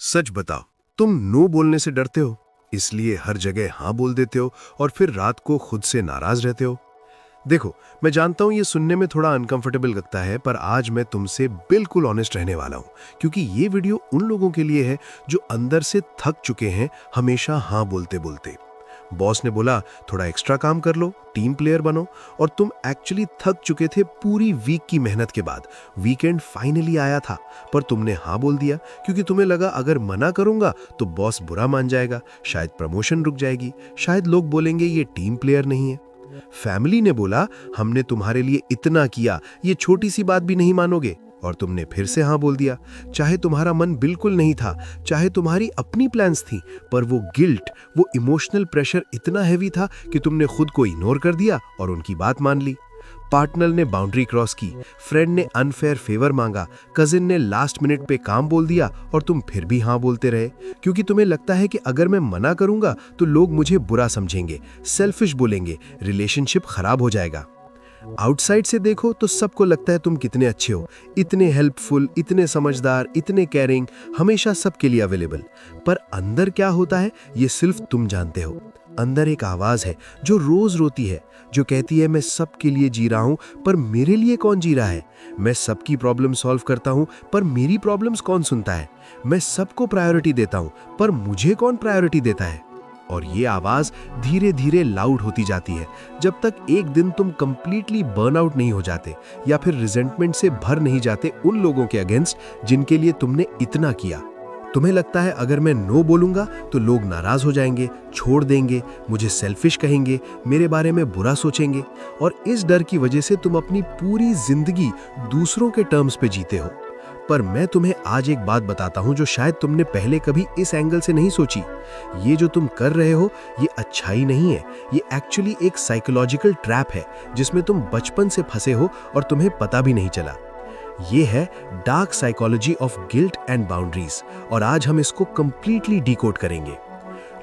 सच बताओ, तुम नो बोलने से डरते हो, इसलिए हर जगह हाँ बोल देते हो और फिर रात को खुद से नाराज रहते हो। देखो, मैं जानता हूं ये सुनने में थोड़ा अनकंफर्टेबल लगता है, पर आज मैं तुमसे बिल्कुल ऑनेस्ट रहने वाला हूं, क्योंकि ये वीडियो उन लोगों के लिए है जो अंदर से थक चुके हैं हमेशा हाँ बोलते बोलते। बॉस ने बोला थोड़ा एक्स्ट्रा काम कर लो, टीम प्लेयर बनो, और तुम एक्चुअली थक चुके थे पूरी वीक की मेहनत के बाद। वीकेंड फाइनली आया था, पर तुमने हाँ बोल दिया क्योंकि तुम्हें लगा अगर मना करूंगा तो बॉस बुरा मान जाएगा, शायद प्रमोशन रुक जाएगी, शायद लोग बोलेंगे ये टीम प्लेयर नहीं है। फैमिली ने बोला हमने तुम्हारे लिए इतना किया, ये छोटी सी बात भी नहीं मानोगे, और तुमने फिर से हाँ बोल दिया। चाहे तुम्हारा मन बिल्कुल नहीं था, चाहे तुम्हारी अपनी प्लान्स थी, पर वो गिल्ट, वो इमोशनल प्रेशर इतना हैवी था कि तुमने खुद को इग्नोर कर दिया और उनकी बात मान ली। पार्टनर ने बाउंड्री क्रॉस की, फ्रेंड ने अनफेयर फेवर मांगा, कजिन ने लास्ट मिनट पे काम बोल दिया, और तुम फिर भी हाँ बोलते रहे क्योंकि तुम्हें लगता है कि अगर मैं मना करूंगा तो लोग मुझे बुरा समझेंगे, सेल्फिश बोलेंगे, रिलेशनशिप खराब हो जाएगा। आउटसाइड से देखो तो सबको लगता है तुम कितने अच्छे हो, इतने हेल्पफुल, इतने समझदार, इतने केयरिंग, हमेशा सबके लिए अवेलेबल। पर अंदर क्या होता है ये सिर्फ तुम जानते हो। अंदर एक आवाज है जो रोज रोती है, जो कहती है मैं सबके लिए जी रहा हूं, पर मेरे लिए कौन जी रहा है। मैं सबकी प्रॉब्लम सॉल्व करता हूं, पर मेरी प्रॉब्लम्स कौन सुनता है। मैं सबको प्रायोरिटी देता हूं, पर मुझे कौन प्रायोरिटी देता है। और ये आवाज धीरे धीरे लाउड होती जाती है, जब तक एक दिन तुम कंप्लीटली बर्नआउट नहीं हो जाते, या फिर रिजेंटमेंट से भर नहीं जाते उन लोगों के अगेंस्ट जिनके लिए तुमने इतना किया। तुम्हें लगता है अगर मैं नो बोलूंगा तो लोग नाराज हो जाएंगे, छोड़ देंगे, मुझे सेल्फिश कहेंगे, मेरे बारे में बुरा सोचेंगे, और इस डर की वजह से तुम अपनी पूरी जिंदगी दूसरों के टर्म्स पे जीते हो। पर मैं तुम्हें आज एक बात बताता हूं जो शायद तुमने पहले कभी इस एंगल से नहीं सोची। ये जो तुम कर रहे हो ये अच्छाई नहीं है, ये एक्चुअली एक साइकोलॉजिकल ट्रैप है जिसमें तुम बचपन से फंसे हो और तुम्हें पता भी नहीं चला। ये है dark psychology of guilt and boundaries, और आज हम इसको कंप्लीटली डिकोड करेंगे।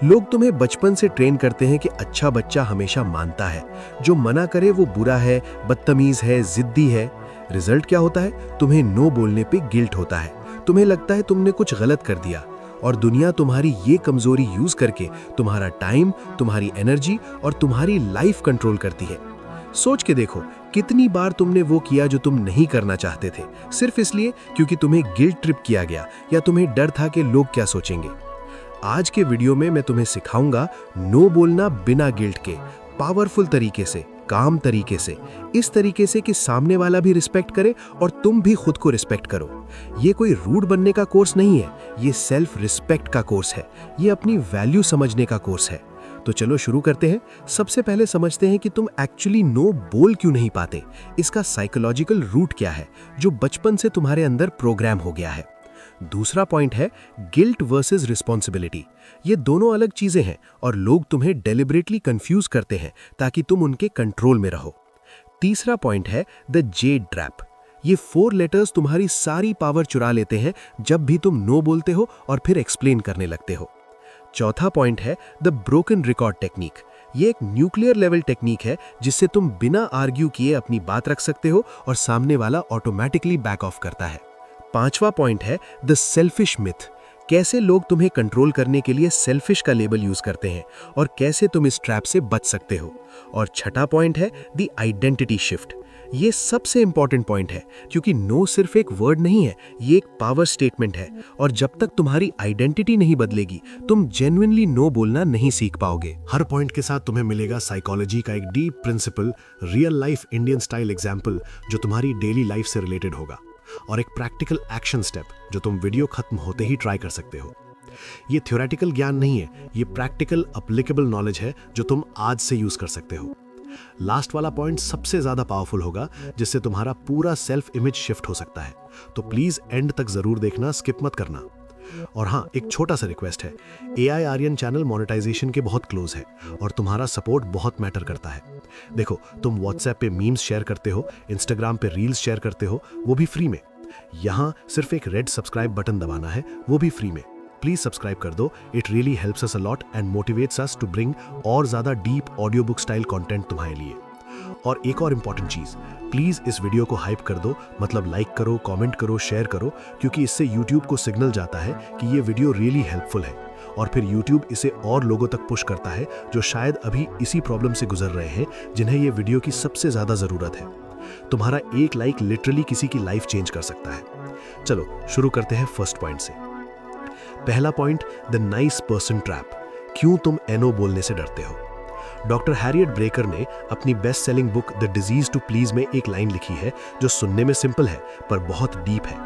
लोग तुम्हें बचपन से ट्रेन करते हैं कि अच्छा बच्चा हमेशा मानता है, जो मना करे वो बुरा है, बदतमीज है, जिद्दी है। रिजल्ट क्या होता है? तुम्हें नो बोलने पे गिल्ट होता है, तुम्हें लगता है तुमने कुछ गलत कर दिया, और दुनिया तुम्हारी ये कमजोरी यूज करके तुम्हारा टाइम, तुम्हारी एनर्जी और तुम्हारी लाइफ कंट्रोल करती है। सोच के देखो कितनी बार तुमने वो किया जो तुम नहीं करना चाहते थे, सिर्फ इसलिए क्योंकि तुम्हें गिल्ट ट्रिप किया गया या तुम्हें डर था कि लोग क्या सोचेंगे। आज के वीडियो में मैं तुम्हें सिखाऊंगा नो बोलना बिना गिल्ट के, पावरफुल तरीके से, काम तरीके से, इस तरीके से कि सामने वाला भी रिस्पेक्ट करे और तुम भी खुद को रिस्पेक्ट करो। ये कोई रूड बनने का कोर्स नहीं है, ये सेल्फ रिस्पेक्ट का कोर्स है, ये अपनी वैल्यू समझने का कोर्स है। तो चलो शुरू करते हैं। सबसे पहले समझते हैं कि तुम एक्चुअली नो बोल क्यों नहीं पाते, इसका साइकोलॉजिकल रूट क्या है जो बचपन से तुम्हारे अंदर प्रोग्राम हो गया है। दूसरा पॉइंट है गिल्ट वर्सेस रिस्पॉन्सिबिलिटी। ये दोनों अलग चीजें हैं और लोग तुम्हें डेलिबरेटली कंफ्यूज करते हैं ताकि तुम उनके कंट्रोल में रहो। तीसरा पॉइंट है द जेड ट्रैप। ये 4 लेटर्स तुम्हारी सारी पावर चुरा लेते हैं जब भी तुम नो बोलते हो और फिर एक्सप्लेन करने लगते हो। चौथा पॉइंट है द ब्रोकन रिकॉर्ड टेक्निक। ये एक न्यूक्लियर लेवल टेक्निक है जिससे तुम बिना आर्ग्यू किए अपनी बात रख सकते हो और सामने वाला ऑटोमेटिकली बैक ऑफ करता है। पांचवा पॉइंट है द सेल्फिश मिथ। कैसे लोग तुम्हें कंट्रोल करने के लिए सेल्फिश का लेबल यूज करते हैं और कैसे तुम इस ट्रैप से बच सकते हो। और छठा पॉइंट है द आइडेंटिटी शिफ्ट। ये सबसे इंपॉर्टेंट पॉइंट है क्योंकि नो सिर्फ एक वर्ड नहीं है, ये एक पावर स्टेटमेंट है, और जब तक तुम्हारी आइडेंटिटी नहीं बदलेगी तुम जेन्युइनली नो बोलना नहीं सीख पाओगे। हर पॉइंट के साथ तुम्हें मिलेगा साइकोलॉजी का एक deep principle, real life Indian style example जो तुम्हारी डेली लाइफ से रिलेटेड होगा, और एक प्रैक्टिकल एक्शन स्टेप जो तुम वीडियो खत्म होते ही ट्राई कर सकते हो। ये थ्योरेटिकल ज्ञान नहीं है, ये प्रैक्टिकल एप्लीकेबल नॉलेज है जो तुम आज से यूज कर सकते हो। लास्ट वाला पॉइंट सबसे ज्यादा पावरफुल होगा, जिससे तुम्हारा पूरा सेल्फ इमेज शिफ्ट हो सकता है। तो प्लीज एंड तक जरूर देखना, स्किप मत करना। और हाँ, एक छोटा सा रिक्वेस्ट है, AI आर्यन चैनल मोनेटाइजेशन के बहुत क्लोज है और तुम्हारा सपोर्ट बहुत मैटर करता है। देखो, तुम व्हाट्सएप पे मीम्स शेयर करते हो, इंस्टाग्राम पे रील्स शेयर करते हो, वो भी फ्री में। यहाँ सिर्फ एक रेड सब्सक्राइब बटन दबाना है, वो भी फ्री में। प्लीज सब्सक्राइब कर दो, it really helps us a lot and motivates us to bring और ज्यादा deep audio book style content तुम्हारे लिए। और एक और इम्पॉर्टेंट चीज़, प्लीज़ इस वीडियो को हाइप कर दो, मतलब लाइक करो, कमेंट करो, शेयर करो, क्योंकि इससे यूट्यूब को सिग्नल जाता है कि ये वीडियो रियली हेल्पफुल है और फिर यूट्यूब इसे और लोगों तक पुश करता है जो शायद अभी इसी प्रॉब्लम से गुजर रहे हैं, जिन्हें ये वीडियो की सबसे ज़्यादा ज़रूरत है। तुम्हारा एक लाइक लिटरली किसी की लाइफ चेंज कर सकता है। चलो शुरू करते हैं फर्स्ट पॉइंट से। पहला point, the nice person trap. क्यों तुम एनो बोलने से डरते हो? डॉक्टर हैरियट ब्रेकर ने अपनी best selling book the disease to please में एक लाइन लिखी है जो सुनने में सिंपल है पर बहुत डीप है।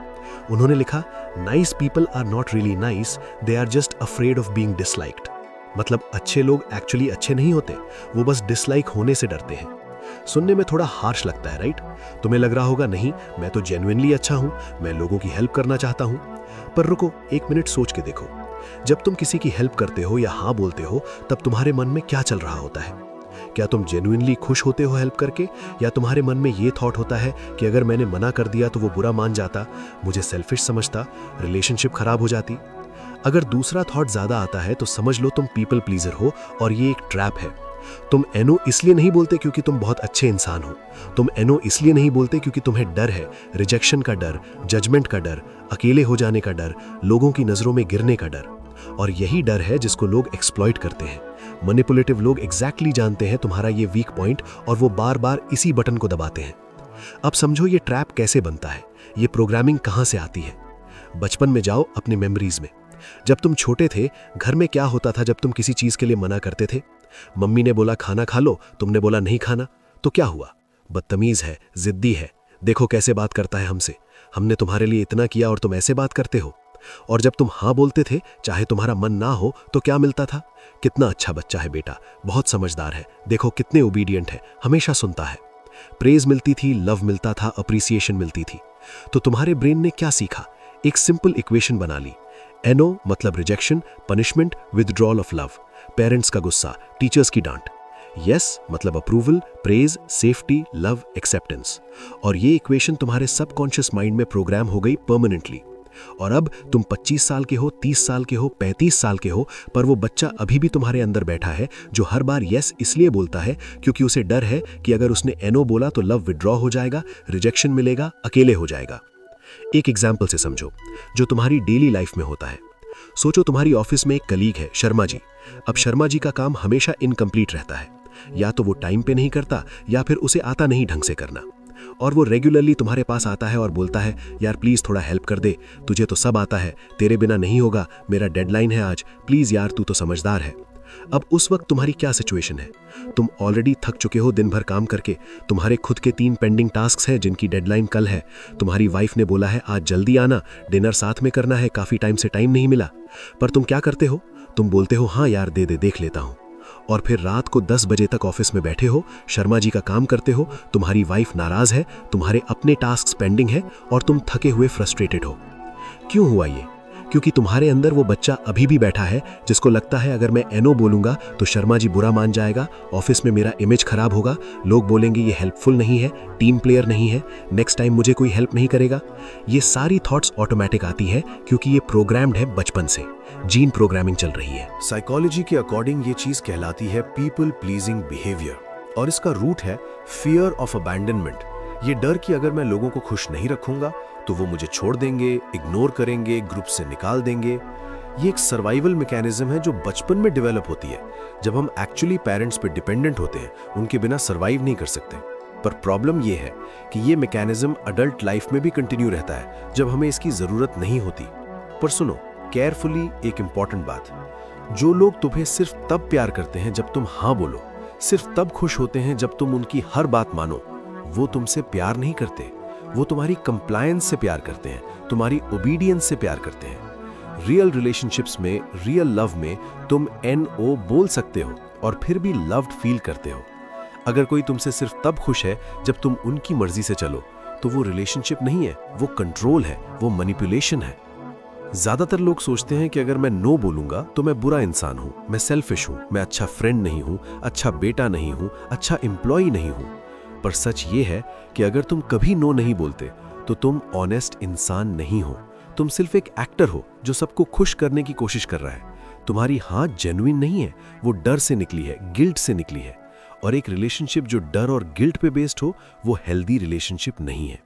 उन्होंने लिखा, nice people are not really nice, they are just afraid of being disliked. मतलब अच्छे लोग एक्चुअली अच्छे नहीं होते, वो बस डिसलाइक होने से डरते हैं। सुनने में थोड़ा हार्श लगता है, राइट? तुम्हें लग रहा होगा नहीं, मैं तो जेन्युइनली अच्छा हूं, मैं लोगों की हेल्प करना चाहता हूं। पर रुको, एक मिनट सोच के देखो, जब तुम किसी की हेल्प करते हो या हाँ बोलते हो, तब तुम्हारे मन में क्या चल रहा होता है? क्या तुम जेन्युइनली खुश होते हो हेल्प करके, या तुम्हारे मन में ये थॉट होता है कि अगर मैंने मना कर दिया तो वो बुरा मान जाता, मुझे सेल्फिश समझता, रिलेशनशिप खराब हो जाती? अगर दूसरा थॉट ज्यादा आता है तो समझ लो तुम पीपल प्लीजर हो और ये एक ट्रैप है। तुम एनो इसलिए नहीं बोलते क्योंकि तुम बहुत अच्छे इंसान हो, तुम एनो इसलिए नहीं बोलते क्योंकि तुम्हें डर है, रिजेक्शन का डर, जजमेंट का डर, अकेले हो जाने का डर, लोगों की नजरों में गिरने का डर। और यही डर है जिसको लोग एक्सप्लॉइट करते हैं। मैनिपुलेटिव लोग एग्जैक्टली जानते हैं तुम्हारा ये वीक पॉइंट और वो बार बार इसी बटन को दबाते हैं। अब समझो ये ट्रैप कैसे बनता है, ये प्रोग्रामिंग कहां से आती है। बचपन में जाओ अपनी मेमोरीज में। जब तुम छोटे थे, घर में क्या होता था जब तुम किसी चीज के लिए मना करते थे? मम्मी ने बोला खाना खा लो, तुमने बोला नहीं खाना, तो क्या हुआ? बदतमीज है, जिद्दी है, देखो कैसे बात करता है हमसे, हमने तुम्हारे लिए इतना किया और तुम ऐसे बात करते हो। और जब तुम हाँ बोलते थे, चाहे तुम्हारा मन ना हो, तो क्या मिलता था? कितना अच्छा बच्चा है बेटा, बहुत समझदार है, देखो कितने ओबीडियंट है, हमेशा सुनता है। प्रेज मिलती थी, लव मिलता था, अप्रिसिएशन मिलती थी। तो तुम्हारे ब्रेन ने क्या सीखा? एक सिंपल इक्वेशन बना ली। एनो मतलब rejection, punishment, withdrawal of love. Parents का गुस्सा, टीचर्स की डांट। यस मतलब approval, praise, safety, love, acceptance. और ये इक्वेशन तुम्हारे सबकॉन्शियस माइंड में प्रोग्राम हो गई परमानेंटली। और अब तुम 25 साल के हो, 30 साल के हो, 35 साल के हो, पर वो बच्चा अभी भी तुम्हारे अंदर बैठा है जो हर बार यस इसलिए बोलता है क्योंकि उसे डर है कि अगर उसने एनो बोला तो लव विड्रॉ हो जाएगा, रिजेक्शन मिलेगा, अकेले हो जाएगा। एक एग्जाम्पल से समझो जो तुम्हारी डेली लाइफ में होता है। सोचो तुम्हारी ऑफिस में एक कलीग है, शर्मा जी। अब शर्मा जी का काम हमेशा इनकम्प्लीट रहता है, या तो वो टाइम पे नहीं करता या फिर उसे आता नहीं ढंग से करना। और वो रेगुलरली तुम्हारे पास आता है और बोलता है, यार प्लीज थोड़ा हेल्प कर दे, तुझे तो सब आता है, तेरे बिना नहीं होगा, मेरा डेडलाइन है आज, प्लीज यार तू तो समझदार है। अब उस वक्त तुम्हारी क्या सिचुएशन है? तुम ऑलरेडी थक चुके हो दिन भर काम करके, तुम्हारे खुद के 3 पेंडिंग टास्क्स हैं जिनकी डेडलाइन कल है, तुम्हारी वाइफ ने बोला है आज जल्दी आना, डिनर साथ में करना है, काफी टाइम से टाइम नहीं मिला। पर तुम क्या करते हो? तुम बोलते हो हाँ यार दे दे, देख लेता हूं। और फिर रात को 10 बजे तक ऑफिस में बैठे हो, शर्मा जी का काम करते हो, तुम्हारी वाइफ नाराज है, तुम्हारे अपने टास्क पेंडिंग है और तुम थके हुए फ्रस्ट्रेटेड हो। क्यों हुआ ये? क्योंकि तुम्हारे अंदर वो बच्चा अभी भी बैठा है जिसको लगता है अगर मैं एनो बोलूंगा तो शर्मा जी बुरा मान जाएगा, ऑफिस में मेरा इमेज खराब होगा, लोग बोलेंगे ये हेल्पफुल नहीं है, टीम प्लेयर नहीं है, नेक्स्ट टाइम मुझे कोई हेल्प नहीं करेगा। ये सारी थॉट्स ऑटोमेटिक आती है क्योंकि ये प्रोग्राम्ड है बचपन से, जीन प्रोग्रामिंग चल रही है। साइकोलॉजी के अकॉर्डिंग ये चीज कहलाती है पीपल प्लीजिंग बिहेवियर और इसका रूट है फियर ऑफ अबैंडनमेंट। ये डर कि अगर मैं लोगों को खुश नहीं रखूंगा तो वो मुझे छोड़ देंगे, इग्नोर करेंगे, ग्रुप से निकाल देंगे। ये एक सर्वाइवल मैकेनिज्म है जो बचपन में डेवलप होती है, जब हम एक्चुअली पेरेंट्स पे डिपेंडेंट होते हैं, उनके बिना सर्वाइव नहीं कर सकते। पर प्रॉब्लम ये है कि ये मैकेनिज्म अडल्ट लाइफ में भी कंटिन्यू रहता है जब हमें इसकी जरूरत नहीं होती। पर सुनो केयरफुली एक इंपॉर्टेंट बात, जो लोग तुम्हें सिर्फ तब प्यार करते हैं जब तुम हाँ बोलो, सिर्फ तब खुश होते हैं जब तुम उनकी हर बात मानो, वो तुमसे प्यार नहीं करते, वो तुम्हारी कंप्लायंस से प्यार करते हैं, तुम्हारी ओबीडियंस से प्यार करते हैं। रियल रिलेशनशिप्स में, रियल लव में तुम NO बोल सकते हो और फिर भी लव्ड फील करते हो। अगर कोई तुमसे सिर्फ तब खुश है जब तुम उनकी मर्जी से चलो, तो वो रिलेशनशिप नहीं है, वो कंट्रोल है, वो मैनिपुलेशन है। ज्यादातर लोग सोचते हैं कि अगर मैं नो बोलूंगा तो मैं बुरा इंसान हूं, मैं सेल्फिश हूं, मैं अच्छा फ्रेंड नहीं हूं, अच्छा बेटा नहीं हूं, अच्छा एम्प्लॉय नहीं हूं। पर सच ये है कि अगर तुम कभी नो नहीं बोलते तो तुम ऑनेस्ट इंसान नहीं हो, तुम सिर्फ एक एक्टर हो जो सबको खुश करने की कोशिश कर रहा है। तुम्हारी हाँ जेन्युइन नहीं है, वो डर से निकली है, गिल्ट से निकली है। और एक रिलेशनशिप जो डर और गिल्ट पे बेस्ड हो वो हेल्दी रिलेशनशिप नहीं है।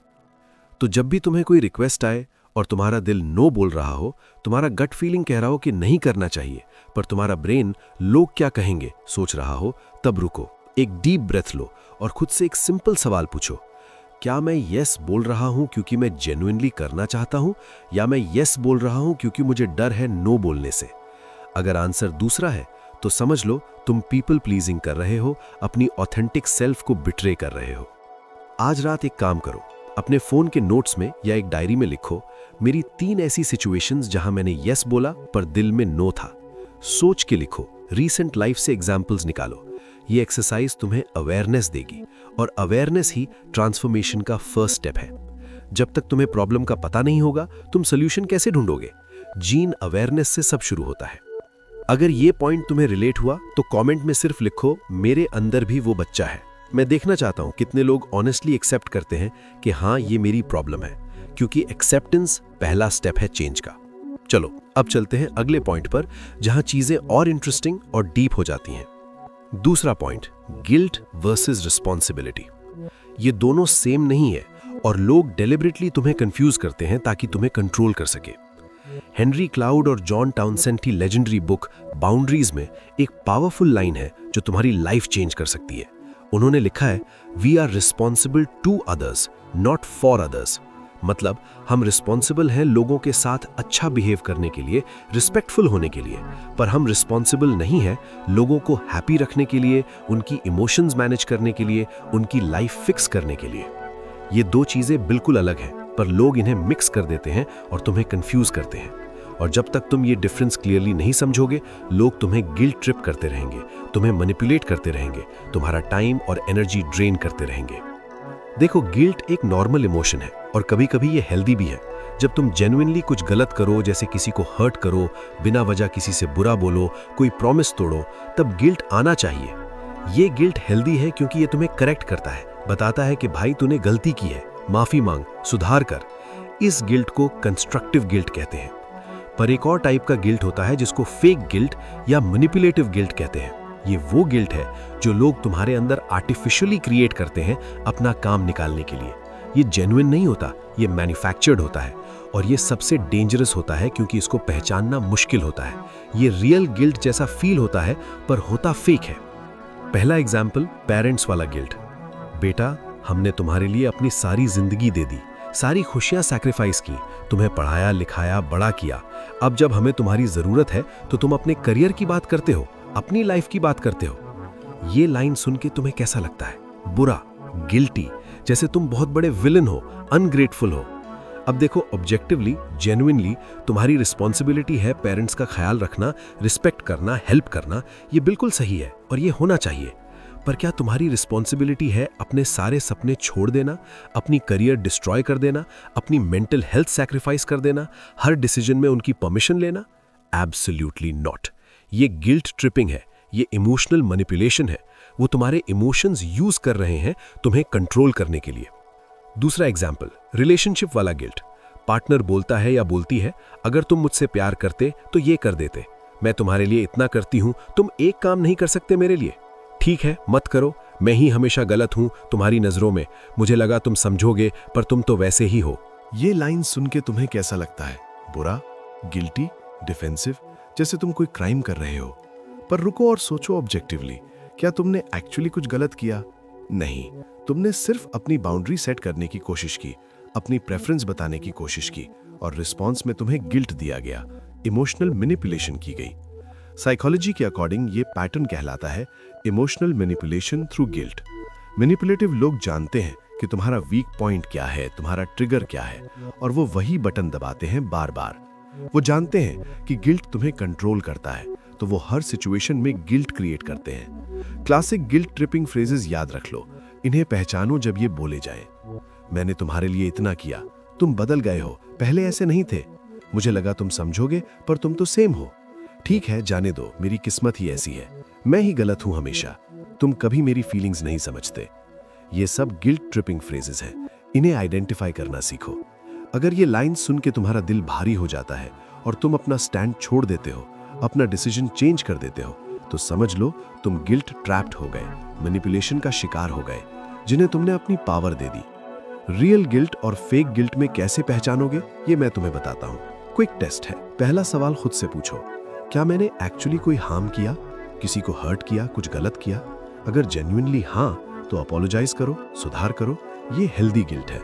तो जब भी तुम्हें कोई रिक्वेस्ट आए और तुम्हारा दिल नो बोल रहा हो, तुम्हारा गट फीलिंग कह रहा हो कि नहीं करना चाहिए, पर तुम्हारा ब्रेन लोग क्या कहेंगे सोच रहा हो, तब रुको, एक डीप ब्रेथ लो और खुद से एक सिंपल सवाल पूछो, क्या मैं यस बोल रहा हूं क्योंकि मैं जेन्युइनली करना चाहता हूं, या मैं यस बोल रहा हूं क्योंकि मुझे डर है नो बोलने से? अगर आंसर दूसरा है तो समझ लो तुम पीपल प्लीजिंग कर रहे हो, अपनी ऑथेंटिक सेल्फ को बिट्रे कर रहे हो। आज रात एक काम करो, अपने फोन के नोट्स में या एक डायरी में लिखो, मेरी 3 ऐसी सिचुएशंस जहां मैंने यस बोला पर दिल में नो था। सोच के लिखो, रीसेंट लाइफ से एग्जाम्पल्स निकालो। ये एक्सरसाइज तुम्हें अवेयरनेस देगी और अवेयरनेस ही ट्रांसफॉर्मेशन का फर्स्ट स्टेप है। जब तक तुम्हें प्रॉब्लम का पता नहीं होगा, तुम सोल्यूशन कैसे ढूंढोगे? जीन अवेयरनेस से सब शुरू होता है। अगर ये पॉइंट तुम्हें रिलेट हुआ तो कमेंट में सिर्फ लिखो, मेरे अंदर भी वो बच्चा है। मैं देखना चाहता हूं कितने लोग ऑनेस्टली एक्सेप्ट करते हैं कि हाँ ये मेरी प्रॉब्लम है, क्योंकि एक्सेप्टेंस पहला स्टेप है चेंज का। चलो अब चलते हैं अगले पॉइंट पर, जहां चीजें और इंटरेस्टिंग और डीप हो जाती हैं। दूसरा पॉइंट, गिल्ट वर्सेस रिस्पॉन्सिबिलिटी। ये दोनों सेम नहीं है और लोग डेलिबरेटली तुम्हें कंफ्यूज करते हैं ताकि तुम्हें कंट्रोल कर सके। हेनरी क्लाउड और जॉन टाउनसेंड की लेजेंडरी बुक बाउंड्रीज में एक पावरफुल लाइन है जो तुम्हारी लाइफ चेंज कर सकती है। उन्होंने लिखा है, we are responsible to others not for others. मतलब हम रिस्पॉन्सिबल हैं लोगों के साथ अच्छा बिहेव करने के लिए, रिस्पेक्टफुल होने के लिए, पर हम रिस्पॉन्सिबल नहीं हैं लोगों को हैप्पी रखने के लिए, उनकी इमोशंस मैनेज करने के लिए, उनकी लाइफ फिक्स करने के लिए। ये दो चीजें बिल्कुल अलग हैं, पर लोग इन्हें मिक्स कर देते हैं और तुम्हें कंफ्यूज करते हैं। और जब तक तुम ये डिफरेंस क्लियरली नहीं समझोगे, लोग तुम्हें गिल्ट ट्रिप करते रहेंगे, तुम्हें मैनिपुलेट करते रहेंगे, तुम्हारा टाइम और एनर्जी ड्रेन करते रहेंगे। देखो, गिल्ट एक नॉर्मल इमोशन है और कभी कभी ये हेल्दी भी है। जब तुम जेन्युइनली कुछ गलत करो, जैसे किसी को हर्ट करो, बिना वजह किसी से बुरा बोलो, कोई प्रॉमिस तोड़ो, तब गिल्ट आना चाहिए। ये गिल्ट हेल्दी है क्योंकि ये तुम्हें करेक्ट करता है, बताता है कि भाई तूने गलती की है, माफी मांग, सुधार कर। इस गिल्ट को कंस्ट्रक्टिव गिल्ट कहते हैं। पर एक और टाइप का गिल्ट होता है जिसको फेक गिल्ट या मैनिपुलेटिव गिल्ट कहते हैं। ये वो गिल्ट है जो लोग तुम्हारे अंदर आर्टिफिशियली क्रिएट करते हैं अपना काम निकालने के लिए। ये जेन्युइन नहीं होता, ये मैन्युफैक्चर्ड होता है और ये सबसे डेंजरस होता है क्योंकि इसको पहचानना मुश्किल होता है। ये रियल गिल्ट जैसा फील होता है पर होता फेक है। पहला एग्जाम्पल, पेरेंट्स वाला गिल्ट। बेटा, हमने तुम्हारे लिए अपनी सारी जिंदगी दे दी, सारी खुशियां सैक्रिफाइस की, तुम्हें पढ़ाया लिखाया, बड़ा किया। अब जब हमें तुम्हारी जरूरत है तो तुम अपने करियर की बात करते हो, अपनी लाइफ की बात करते हो। ये लाइन सुन के तुम्हें कैसा लगता है? बुरा, गिल्टी, जैसे तुम बहुत बड़े विलन हो, अनग्रेटफुल हो। अब देखो, ऑब्जेक्टिवली, जेन्युइनली तुम्हारी रिस्पॉन्सिबिलिटी है पेरेंट्स का ख्याल रखना, रिस्पेक्ट करना, हेल्प करना। ये बिल्कुल सही है और ये होना चाहिए। पर क्या तुम्हारी रिस्पॉन्सिबिलिटी है अपने सारे सपने छोड़ देना, अपनी करियर डिस्ट्रॉय कर देना, अपनी मेंटल हेल्थ सैक्रिफाइस कर देना, हर डिसीजन में उनकी परमिशन लेना? Absolutely not. ये गिल्ट ट्रिपिंग है, ये इमोशनल मैनिपुलेशन है। वो तुम्हारे इमोशंस यूज कर रहे हैं तुम्हें कंट्रोल करने के लिए। दूसरा एग्जाम्पल, रिलेशनशिप वाला गिल्ट। पार्टनर बोलता है या बोलती है, अगर तुम मुझसे प्यार करते तो ये कर देते, मैं तुम्हारे लिए इतना करती हूं, तुम एक काम नहीं कर सकते मेरे लिए? ठीक है, मत करो, मैं ही हमेशा गलत हूं तुम्हारी नजरों में, मुझे लगा तुम समझोगे पर तुम तो वैसे ही हो। ये लाइन सुन के तुम्हें कैसा लगता है? बुरा, गिल्टी, डिफेंसिव, जैसे तुम कोई क्राइम कर रहे हो। पर रुको और सोचो ऑब्जेक्टिवली, क्या तुमने एक्चुअली कुछ गलत किया? नहीं, तुमने सिर्फ अपनी बाउंड्री सेट करने की कोशिश की, अपनी प्रेफरेंस बताने की कोशिश की और रिस्पॉन्स में तुम्हें गिल्ट दिया गया, इमोशनल मैनिपुलेशन की गई। साइकोलॉजी के अकॉर्डिंग ये पैटर्न कहलाता है emotional manipulation through guilt. Manipulative लोग जानते हैं कि तुम्हारा वीक पॉइंट क्या है, तुम्हारा ट्रिगर क्या है, और वो वही बटन दबाते हैं बार बार। वो जानते हैं कि गिल्ट तुम्हें कंट्रोल करता है, तो वो हर सिचुएशन में गिल्ट क्रिएट करते हैं। क्लासिक गिल्ट ट्रिपिंग फ्रेजेस याद रख लो, इन्हें पहचानो जब ये बोले जाए। मैंने तुम्हारे लिए इतना किया, तुम बदल गए हो, पहले ऐसे नहीं थे, मुझे लगा तुम समझोगे पर तुम तो सेम हो। ठीक है, जाने दो, मेरी किस्मत ही ऐसी है, मैं ही गलत हूं हमेशा, तुम कभी मेरी फीलिंग्स नहीं समझते। ये सब गिल्ट ट्रिपिंग फ्रेजेस हैं, इन्हें आइडेंटिफाई करना सीखो। अगर ये लाइन सुन के तुम्हारा दिल भारी हो जाता है और तुम अपना स्टैंड छोड़ देते हो, अपना डिसीजन चेंज कर देते हो, तो समझ लो तुम गिल्ट ट्रैप्ड हो गए, मैनिपुलेशन का शिकार हो गए, जिन्हें तुमने अपनी पावर दे दी। रियल गिल्ट और फेक गिल्ट में कैसे पहचानोगे, ये मैं तुम्हें बताता हूँ। क्विक टेस्ट है। पहला सवाल खुद से पूछो, क्या मैंने एक्चुअली कोई हार्म किया, किसी को हर्ट किया, कुछ गलत किया? अगर जेन्युइनली हाँ, तो अपोलोजाइज करो, सुधार करो, ये हेल्दी गिल्ट है।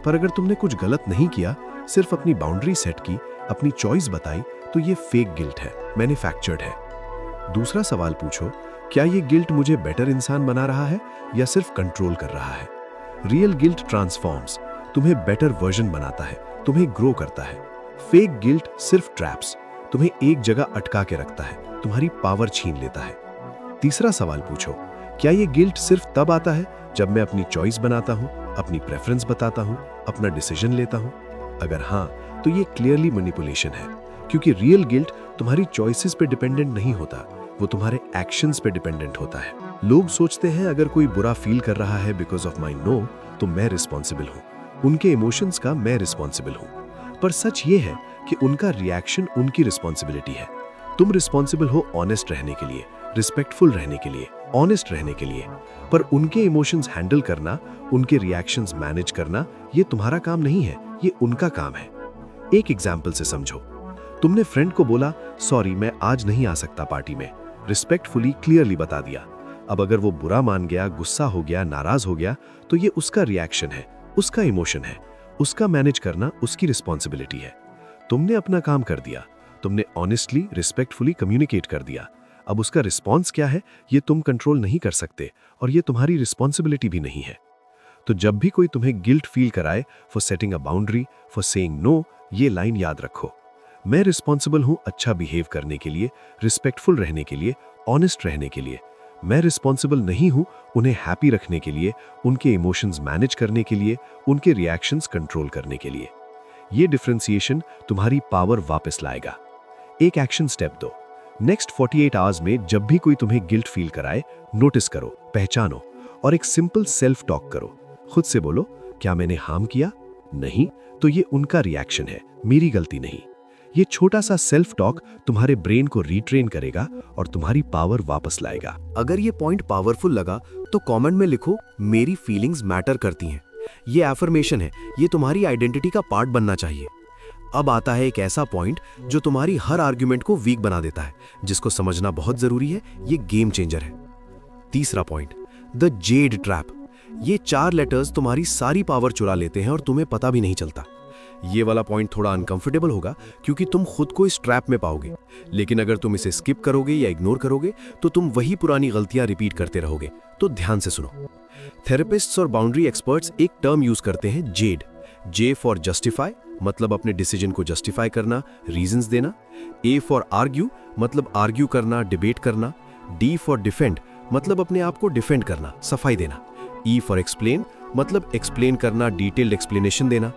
पर अगर तुमने कुछ गलत नहीं किया, सिर्फ अपनी बाउंड्री सेट की, अपनी चॉइस बताई, तो ये फेक गिल्ट है, मैन्युफैक्चर्ड है। दूसरा सवाल पूछो, क्या ये गिल्ट मुझे बेटर इंसान बना रहा है या सिर्फ कंट्रोल कर रहा है? रियल गिल्ट ट्रांसफॉर्म्स, तुम्हें बेटर वर्जन बनाता है, तुम्हें ग्रो करता है। फेक गिल्ट सिर्फ ट्रैप्स, तुम्हें एक जगह अटका के रखता है, तुम्हारी पावर छीन लेता है। तीसरा सवाल पूछो, क्या ये गिल्ट सिर्फ तब आता है जब मैं अपनी चॉइस बनाता हूँ, अपनी प्रेफरेंस बताता हूँ, अपना डिसीजन लेता हूँ? अगर हाँ, तो ये क्लियरली मैनिपुलेशन है, क्योंकि रियल गिल्ट तुम्हारी चॉइसेस पे डिपेंडेंट नहीं होता, वो तुम्हारे एक्शंस पे डिपेंडेंट होता है। लोग सोचते हैं अगर कोई बुरा फील कर रहा है बिकॉज ऑफ माई नो, तो मैं रिस्पॉन्सिबल हूँ, उनके इमोशंस का मैं रिस्पॉन्सिबल हूँ। पर सच ये है कि उनका रिएक्शन उनकी रिस्पॉन्सिबिलिटी है। तुम रिस्पॉन्सिबल हो ऑनेस्ट रहने के लिए, रिस्पेक्टफुल रहने के लिए, ऑनेस्ट रहने के लिए। पर उनके इमोशंस हैंडल करना, उनके रिएक्शंस मैनेज करना, ये तुम्हारा काम नहीं है, ये उनका काम है। एक एग्जाम्पल से समझो। तुमने फ्रेंड को बोला, सॉरी मैं आज नहीं आ सकता पार्टी में, रिस्पेक्टफुली क्लियरली बता दिया। अब अगर वो बुरा मान गया, गुस्सा हो गया, नाराज हो गया, तो ये उसका रिएक्शन है, उसका इमोशन है, उसका मैनेज करना उसकी रिस्पॉन्सिबिलिटी है। तुमने अपना काम कर दिया, तुमने ऑनेस्टली, रिस्पेक्टफुली कम्युनिकेट कर दिया। अब उसका रिस्पॉन्स क्या है, ये तुम कंट्रोल नहीं कर सकते, और ये तुम्हारी रिस्पॉन्सिबिलिटी भी नहीं है। तो जब भी कोई तुम्हें गिल्ट फील कराए for setting a boundary, for saying no, ये लाइन याद रखो, मैं रिस्पॉन्सिबल हूं अच्छा बिहेव करने के लिए, रिस्पेक्टफुल रहने के लिए, ऑनेस्ट रहने के लिए। मैं रिस्पॉन्सिबल नहीं हूं उन्हें हैप्पी रखने के लिए, उनके इमोशंस मैनेज करने के लिए, उनके रिएक्शंस कंट्रोल करने के लिए। ये डिफरेंशिएशन तुम्हारी पावर वापस लाएगा। एक एक्शन स्टेप दो। नेक्स्ट 48 आवर्स में जब भी कोई तुम्हें गिल्ट फील कराए, नोटिस करो, पहचानो, और एक सिंपल सेल्फ टॉक करो। खुद से बोलो, क्या मैंने हार्म किया? नहीं, तो ये उनका रिएक्शन है, मेरी गलती नहीं। ये छोटा सा सेल्फ टॉक तुम्हारे ब्रेन को रीट्रेन करेगा और तुम्हारी पावर वापस लाएगा। अगर ये पॉइंट पावरफुल लगा तो कमेंट में लिखो, मेरी फीलिंग्स मैटर करती हैं। ये एफर्मेशन है, ये तुम्हारी आइडेंटिटी का पार्ट बनना चाहिए। अब आता है एक ऐसा पॉइंट जो तुम्हारी हर आर्ग्यूमेंट को वीक बना देता है, जिसको समझना बहुत जरूरी है, ये गेम चेंजर है। तीसरा पॉइंट, द जेड ट्रैप। ये 4 लेटर्स तुम्हारी सारी पावर चुरा लेते हैं और तुम्हें पता भी नहीं चलता। ये वाला पॉइंट थोड़ा अनकंफर्टेबल होगा क्योंकि तुम खुद को इस ट्रैप में पाओगे, लेकिन अगर तुम इसे स्किप करोगे या इग्नोर करोगे तो तुम वही पुरानी गलतियां रिपीट करते रहोगे। तो ध्यान से सुनो। थेरेपिस्ट्स और बाउंड्री एक्सपर्ट्स एक टर्म यूज करते हैं, जेड। जे फॉर जस्टिफाई, मतलब अपने डिसीजन को जस्टिफाई करना, रीजंस देना। ए फॉर आर्ग्यू, मतलब आर्ग्यू करना, डिबेट करना। डी फॉर डिफेंड, मतलब अपने आप को डिफेंड करना, सफाई देना। ई फॉर एक्सप्लेन, मतलब एक्सप्लेन करना, डिटेल्ड एक्सप्लेनेशन देना।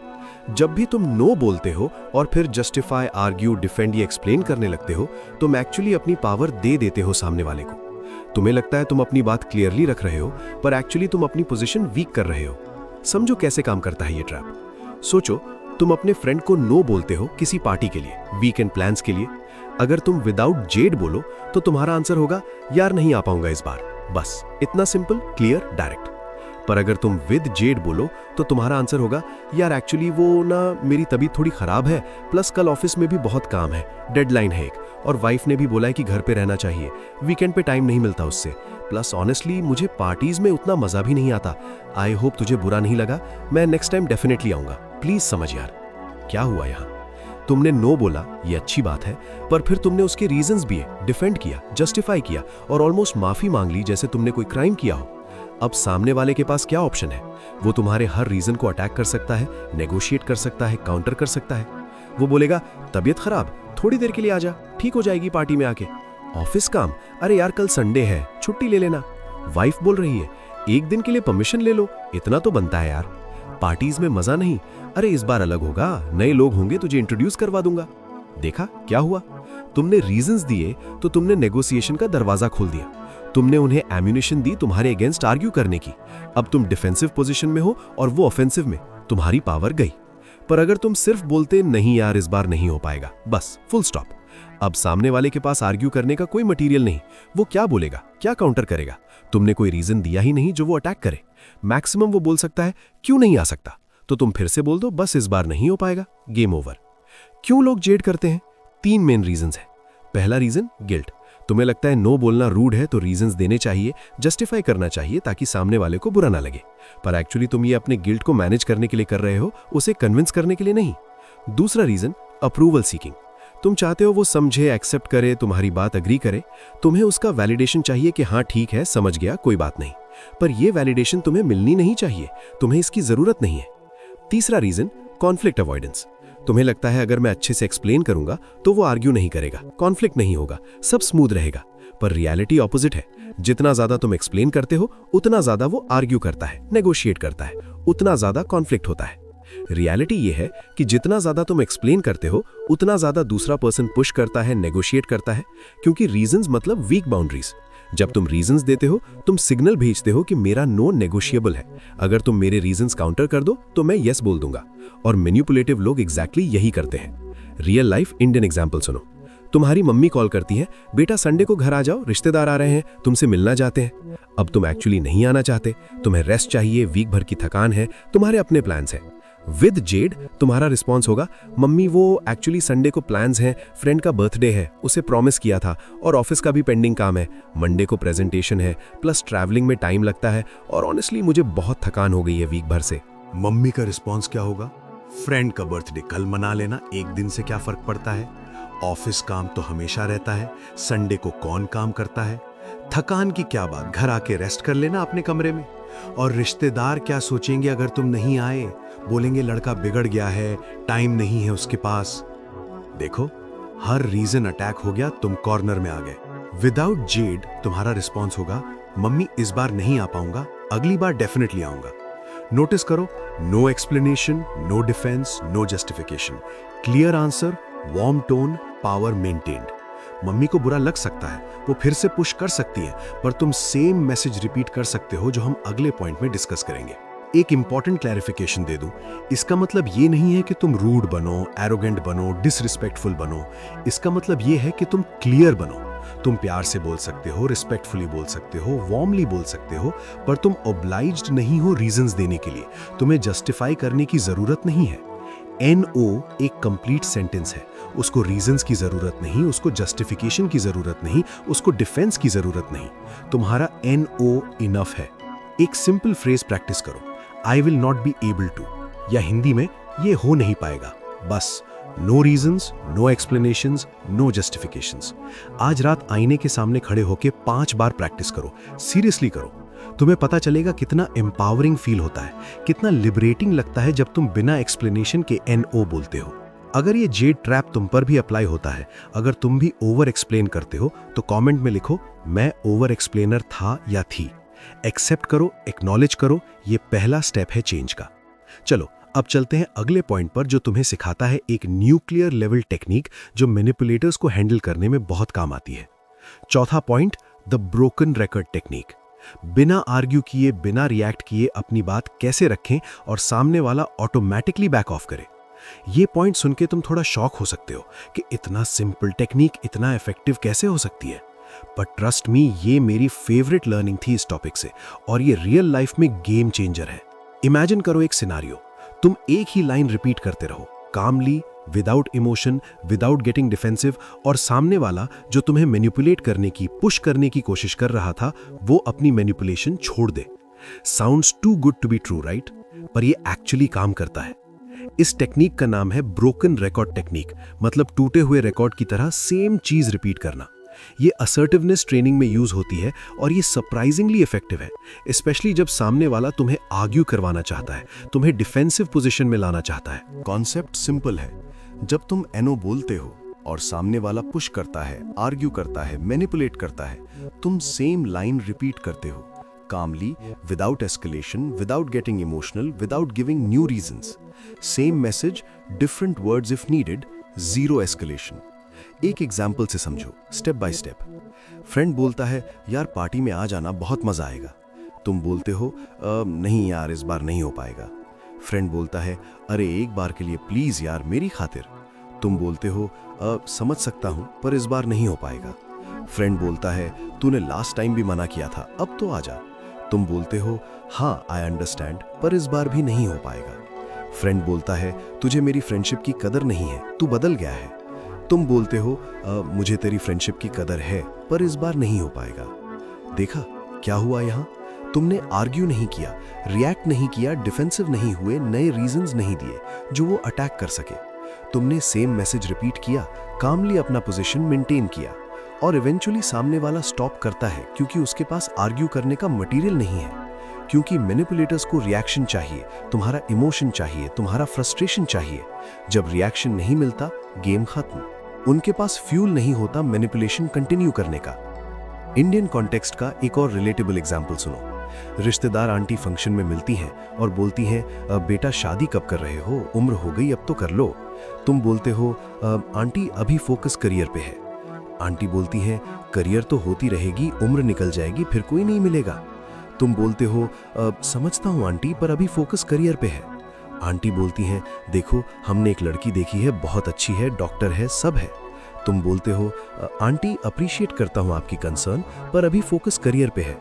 जब भी तुम नो बोलते हो और फिर जस्टिफाई, आर्ग्यू, डिफेंड या एक्सप्लेन करने लगते हो, तुम एक्चुअली अपनी पावर दे देते हो सामने वाले को। तुम्हें लगता है तुम अपनी बात क्लियरली रख रहे हो, पर एक्चुअली तुम अपनी पोजीशन वीक कर रहे हो। समझो कैसे काम करता है ये ट्रैप। सोचो, तुम अपने फ्रेंड को नो बोलते हो किसी पार्टी के लिए, वीकेंड प्लान्स के लिए। अगर तुम विदाउट जेड बोलो तो तुम्हारा आंसर होगा, यार नहीं आ पाऊंगा इस बार। बस इतना सिंपल, क्लियर, डायरेक्ट। पर अगर तुम विद जेड बोलो तो तुम्हारा आंसर होगा, यार एक्चुअली वो ना, मेरी तबीयत थोड़ी खराब है, प्लस कल ऑफिस में भी बहुत काम है, डेडलाइन है एक, और वाइफ ने भी बोला है कि घर पे रहना चाहिए, वीकेंड पे टाइम नहीं मिलता उससे, प्लस ऑनेस्टली मुझे पार्टीज में उतना मजा भी नहीं आता। आई होप तुझे बुरा नहीं लगा, मैं नेक्स्ट टाइम डेफिनेटली आऊंगा, प्लीज समझ यार। क्या हुआ यहाँ? तुमने नो बोला, ये अच्छी बात है, पर फिर तुमने उसके रीजंस भी डिफेंड किया, जस्टिफाई किया और ऑलमोस्ट माफी मांग ली जैसे तुमने कोई क्राइम किया हो। अब सामने वाले के पास क्या ऑप्शन है? वो तुम्हारे हर रीजन को अटैक कर सकता है, नेगोशिएट कर सकता है, काउंटर कर सकता है। वो बोलेगा, तबीयत खराब, थोड़ी देर के लिए आजा, ठीक हो जाएगी पार्टी में आके। ऑफिस काम, अरे यार कल संडे है, छुट्टी ले लेना। वाइफ बोल रही है, एक दिन के लिए परमिशन ले लो, इतना तो बनता है यार। पार्टीज में मजा नहीं, अरे इस बार अलग होगा, नए लोग होंगे, तुझे इंट्रोड्यूस करवा दूंगा। देखा क्या हुआ? तुमने रीजंस दिए तो तुमने नेगोशिएशन का दरवाजा खोल दिया। तुमने उन्हें एम्यूनिशन दी तुम्हारे अगेंस्ट आर्ग्यू करने की। अब तुम डिफेंसिव पोजीशन में हो और वो ऑफेंसिव में, तुम्हारी पावर गई। पर अगर तुम सिर्फ बोलते, नहीं यार इस बार नहीं हो पाएगा, बस फुल स्टॉप, अब सामने वाले के पास आर्ग्यू करने का कोई मटेरियल नहीं, वो क्या बोलेगा, क्या काउंटर करेगा? तुमने कोई रीजन दिया ही नहीं जो वो अटैक करे। मैक्सिमम वो बोल सकता है क्यों नहीं आ सकता, तो तुम फिर से बोल दो बस इस बार नहीं हो पाएगा, गेम ओवर। क्यों लोग जेड करते हैं? 3 मेन रीजंस हैं। पहला रीजन गिल्ट। तुम्हें लगता है नो बोलना रूड है तो रीजंस देने चाहिए, जस्टिफाई करना चाहिए ताकि सामने वाले को बुरा ना लगे, पर एक्चुअली तुम ये अपने गिल्ट को मैनेज करने के लिए कर रहे हो, उसे कन्विंस करने के लिए नहीं। दूसरा रीजन अप्रूवल सीकिंग। तुम चाहते हो वो समझे, एक्सेप्ट करे, तुम्हारी बात अग्री करे। तुम्हें उसका वैलिडेशन चाहिए कि हाँ ठीक है, समझ गया, कोई बात नहीं। पर यह वैलिडेशन तुम्हें मिलनी नहीं चाहिए, तुम्हें इसकी जरूरत नहीं है। तीसरा रीजन कॉन्फ्लिक्ट अवॉइडेंस। तुम्हें लगता है अगर मैं अच्छे से एक्सप्लेन करूंगा तो वो आर्ग्यू नहीं करेगा, कॉन्फ्लिक्ट नहीं होगा, सब स्मूथ रहेगा। पर रियलिटी ऑपोजिट है। जितना ज्यादा तुम एक्सप्लेन करते हो उतना ज्यादा वो आर्ग्यू करता है, नेगोशिएट करता है, उतना ज्यादा कॉन्फ्लिक्ट होता है। रियलिटी ये है कि जितना ज्यादा तुम एक्सप्लेन करते हो उतना ज्यादा दूसरा पर्सन पुश करता है, नेगोशिएट करता है, क्योंकि रीजंस मतलब वीक बाउंड्रीज। जब तुम रीजंस देते हो तुम सिग्नल भेजते हो कि मेरा नो नेगोशिएबल है, अगर तुम मेरे रीजंस काउंटर कर दो तो मैं यस बोल दूंगा। और मैनिपुलेटिव लोग एग्जैक्टली यही करते हैं। रियल लाइफ इंडियन एग्जाम्पल सुनो। तुम्हारी मम्मी कॉल करती है, बेटा संडे को घर आ जाओ, रिश्तेदार आ रहे हैं, तुमसे मिलना चाहते हैं। अब तुम एक्चुअली नहीं आना चाहते, तुम्हें रेस्ट चाहिए, वीक भर की थकान है, तुम्हारे अपने प्लान्स हैं। विद जेड तुम्हारा रिस्पॉन्स होगा, मम्मी वो एक्चुअली संडे को प्लान्स हैं, फ्रेंड का बर्थडे है, उसे प्रॉमिस किया था, और ऑफिस का भी पेंडिंग काम है, मंडे को प्रेजेंटेशन है, प्लस ट्रैवलिंग में टाइम लगता है, और ऑनेस्टली मुझे बहुत थकान हो गई है वीक भर से। मम्मी का रिस्पॉन्स क्या होगा? फ्रेंड का बर्थडे कल मना लेना, एक दिन से क्या फर्क पड़ता है, ऑफिस काम तो हमेशा रहता है, संडे को कौन काम करता है, थकान की क्या बात, घर आके रेस्ट कर लेना अपने कमरे में। और रिश्तेदार क्या सोचेंगे अगर तुम नहीं आए, बोलेंगे लड़का बिगड़ गया है, टाइम नहीं है उसके पास। देखो, हर रीजन अटैक हो गया, तुम कॉर्नर में आ गए। विदाउट जेड तुम्हारा रिस्पॉन्स होगा, मम्मी इस बार नहीं आ पाऊंगा, अगली बार डेफिनेटली आऊंगा। नोटिस करो, no explanation, no defence, no justification, clear answer, warm tone, power maintained. Mummy को बुरा लग सकता है, वो फिर से पुश कर सकती है, पर तुम सेम मैसेज रिपीट कर सकते हो जो हम अगले पॉइंट में डिस्कस करेंगे। एक इंपॉर्टेंट क्लैरिफिकेशन दे दूं, इसका मतलब ये नहीं है कि तुम रूड बनो, एरोगेंट बनो, डिसरिस्पेक्टफुल बनो। इसका मतलब ये है कि तुम क्लियर बनो। तुम प्यार से बोल सकते हो, रिस्पेक्टफुली बोल सकते हो, वार्मली बोल सकते हो, पर तुम ऑब्लाइज्ड नहीं हो रीजंस देने के लिए। तुम्हें जस्टिफाई करने की जरूरत नहीं है। NO एक कंप्लीट सेंटेंस है, उसको रीजंस की जरूरत नहीं, उसको जस्टिफिकेशन की जरूरत नहीं, उसको डिफेंस की जरूरत नहीं। तुम्हारा NO इनफ है। एक सिंपल फ्रेज प्रैक्टिस करो, I will not be able to, या हिंदी में ये हो नहीं पाएगा। बस no reasons, no explanations, no justifications. आज रात आईने के सामने खड़े होकर 5 बार प्रैक्टिस करो, सीरियसली करो। तुम्हें पता चलेगा कितना एम्पावरिंग फील होता है, कितना लिबरेटिंग लगता है जब तुम बिना एक्सप्लेनेशन के NO बोलते हो। अगर ये जेड ट्रैप तुम पर भी अप्लाई होता है, अगर तुम भी ओवर एक्सप्लेन करते हो, तो कमेंट में लिखो मैं ओवर एक्सप्लेनर था या थी। एक्सेप्ट करो, एक्नॉलेज करो, ये पहला स्टेप है चेंज का। चलो अब चलते हैं अगले पॉइंट पर, जो तुम्हें सिखाता है एक न्यूक्लियर लेवल टेक्निक जो मैनिपुलेटर्स को हैंडल करने में बहुत काम आती है। चौथा point, the broken record technique. बिना आर्ग्यू किए, बिना रिएक्ट किए अपनी बात कैसे रखें और सामने वाला ऑटोमेटिकली बैक ऑफ करे। ये पॉइंट सुन के तुम थोड़ा शॉक हो सकते हो कि इतना सिंपल टेक्निक इतना इफेक्टिव कैसे हो सकती है, पर ट्रस्ट मी, ये मेरी फेवरेट लर्निंग थी इस टॉपिक से, और ये रियल लाइफ में गेम चेंजर है। इमेजिन करो एक सिनारियो, तुम एक ही लाइन रिपीट करते रहो, calmly, without emotion, without getting defensive, और सामने वाला जो तुम्हें मैनिपुलेट करने की, पुश करने की कोशिश कर रहा था, वो अपनी मैनिपुलेशन छोड़ दे। Sounds too good to be true, right? पर ये एक्चुअली काम करता है। इस टेक्निक का नाम है ब्रोकन रिकॉर्ड टेक्निक, मतलब टूटे हुए रिकॉर्ड की तरह सेम चीज रिपीट करना। ये असर्टिवनेस ट्रेनिंग में यूज होती है और ये सरप्राइजिंगली इफेक्टिव है, स्पेशली जब सामने वाला तुम्हें आर्ग्यू करवाना चाहता है, तुम्हें डिफेंसिव पोजीशन में लाना चाहता है। कॉन्सेप्ट सिंपल है। जब तुम NO बोलते हो और सामने वाला पुश करता है, आर्ग्यू करता है, मैनिपुलेट करता है, तुम सेम लाइन रिपीट करते हो, calmly, without escalation, without getting emotional, without giving new reasons. Same message, different words if needed, zero escalation. एक एग्जाम्पल से समझो, स्टेप बाय स्टेप। फ्रेंड बोलता है, यार पार्टी में आ जाना, बहुत मजा आएगा। तुम बोलते हो, नहीं यार इस बार नहीं हो पाएगा। फ्रेंड बोलता है, अरे एक बार के लिए प्लीज यार मेरी खातिर। तुम बोलते हो समझ सकता हूं पर इस बार नहीं हो पाएगा। फ्रेंड बोलता है तूने लास्ट टाइम भी मना किया था, अब तो आजा। तुम बोलते हो हाँ आई अंडरस्टैंड पर इस बार भी नहीं हो पाएगा। फ्रेंड बोलता है तुझे मेरी फ्रेंडशिप की कदर नहीं है, तू बदल गया है। तुम बोलते हो मुझे तेरी फ्रेंडशिप की कदर है पर इस बार नहीं हो पाएगा। देखा क्या हुआ यहाँ? तुमने आर्ग्यू नहीं किया, रिएक्ट नहीं किया, डिफेंसिव नहीं हुए, नए रीजंस नहीं दिए जो वो अटैक कर सके। तुमने सेम मैसेज रिपीट किया, कामली अपना पोजीशन मेंटेन किया और इवेंचुअली सामने वाला स्टॉप करता है क्योंकि उसके पास आर्ग्यू करने का मटेरियल नहीं है। क्योंकि मैनिपुलेटर्स को रिएक्शन चाहिए, तुम्हारा इमोशन चाहिए, तुम्हारा फ्रस्ट्रेशन चाहिए। जब रिएक्शन नहीं मिलता, गेम खत्म। उनके पास फ्यूल नहीं होता मैनिपुलेशन कंटिन्यू करने का। इंडियन कॉन्टेक्स्ट का एक और रिलेटेबल एग्जाम्पल सुनो। रिश्तेदार आंटी फंक्शन में मिलती हैं और बोलती हैं बेटा शादी कब कर रहे हो, उम्र हो गई अब तो कर लो। तुम बोलते हो आंटी अभी फोकस करियर पे है। आंटी बोलती हैं करियर तो होती रहेगी, उम्र निकल जाएगी फिर कोई नहीं मिलेगा। तुम बोलते हो समझता हूँ आंटी पर अभी फोकस करियर पे है। आंटी बोलती हैं देखो हमने एक लड़की देखी है, बहुत अच्छी है, डॉक्टर है, सब है। तुम बोलते हो आंटी अप्रिशिएट करता हूँ आपकी कंसर्न पर अभी फोकस करियर पे है।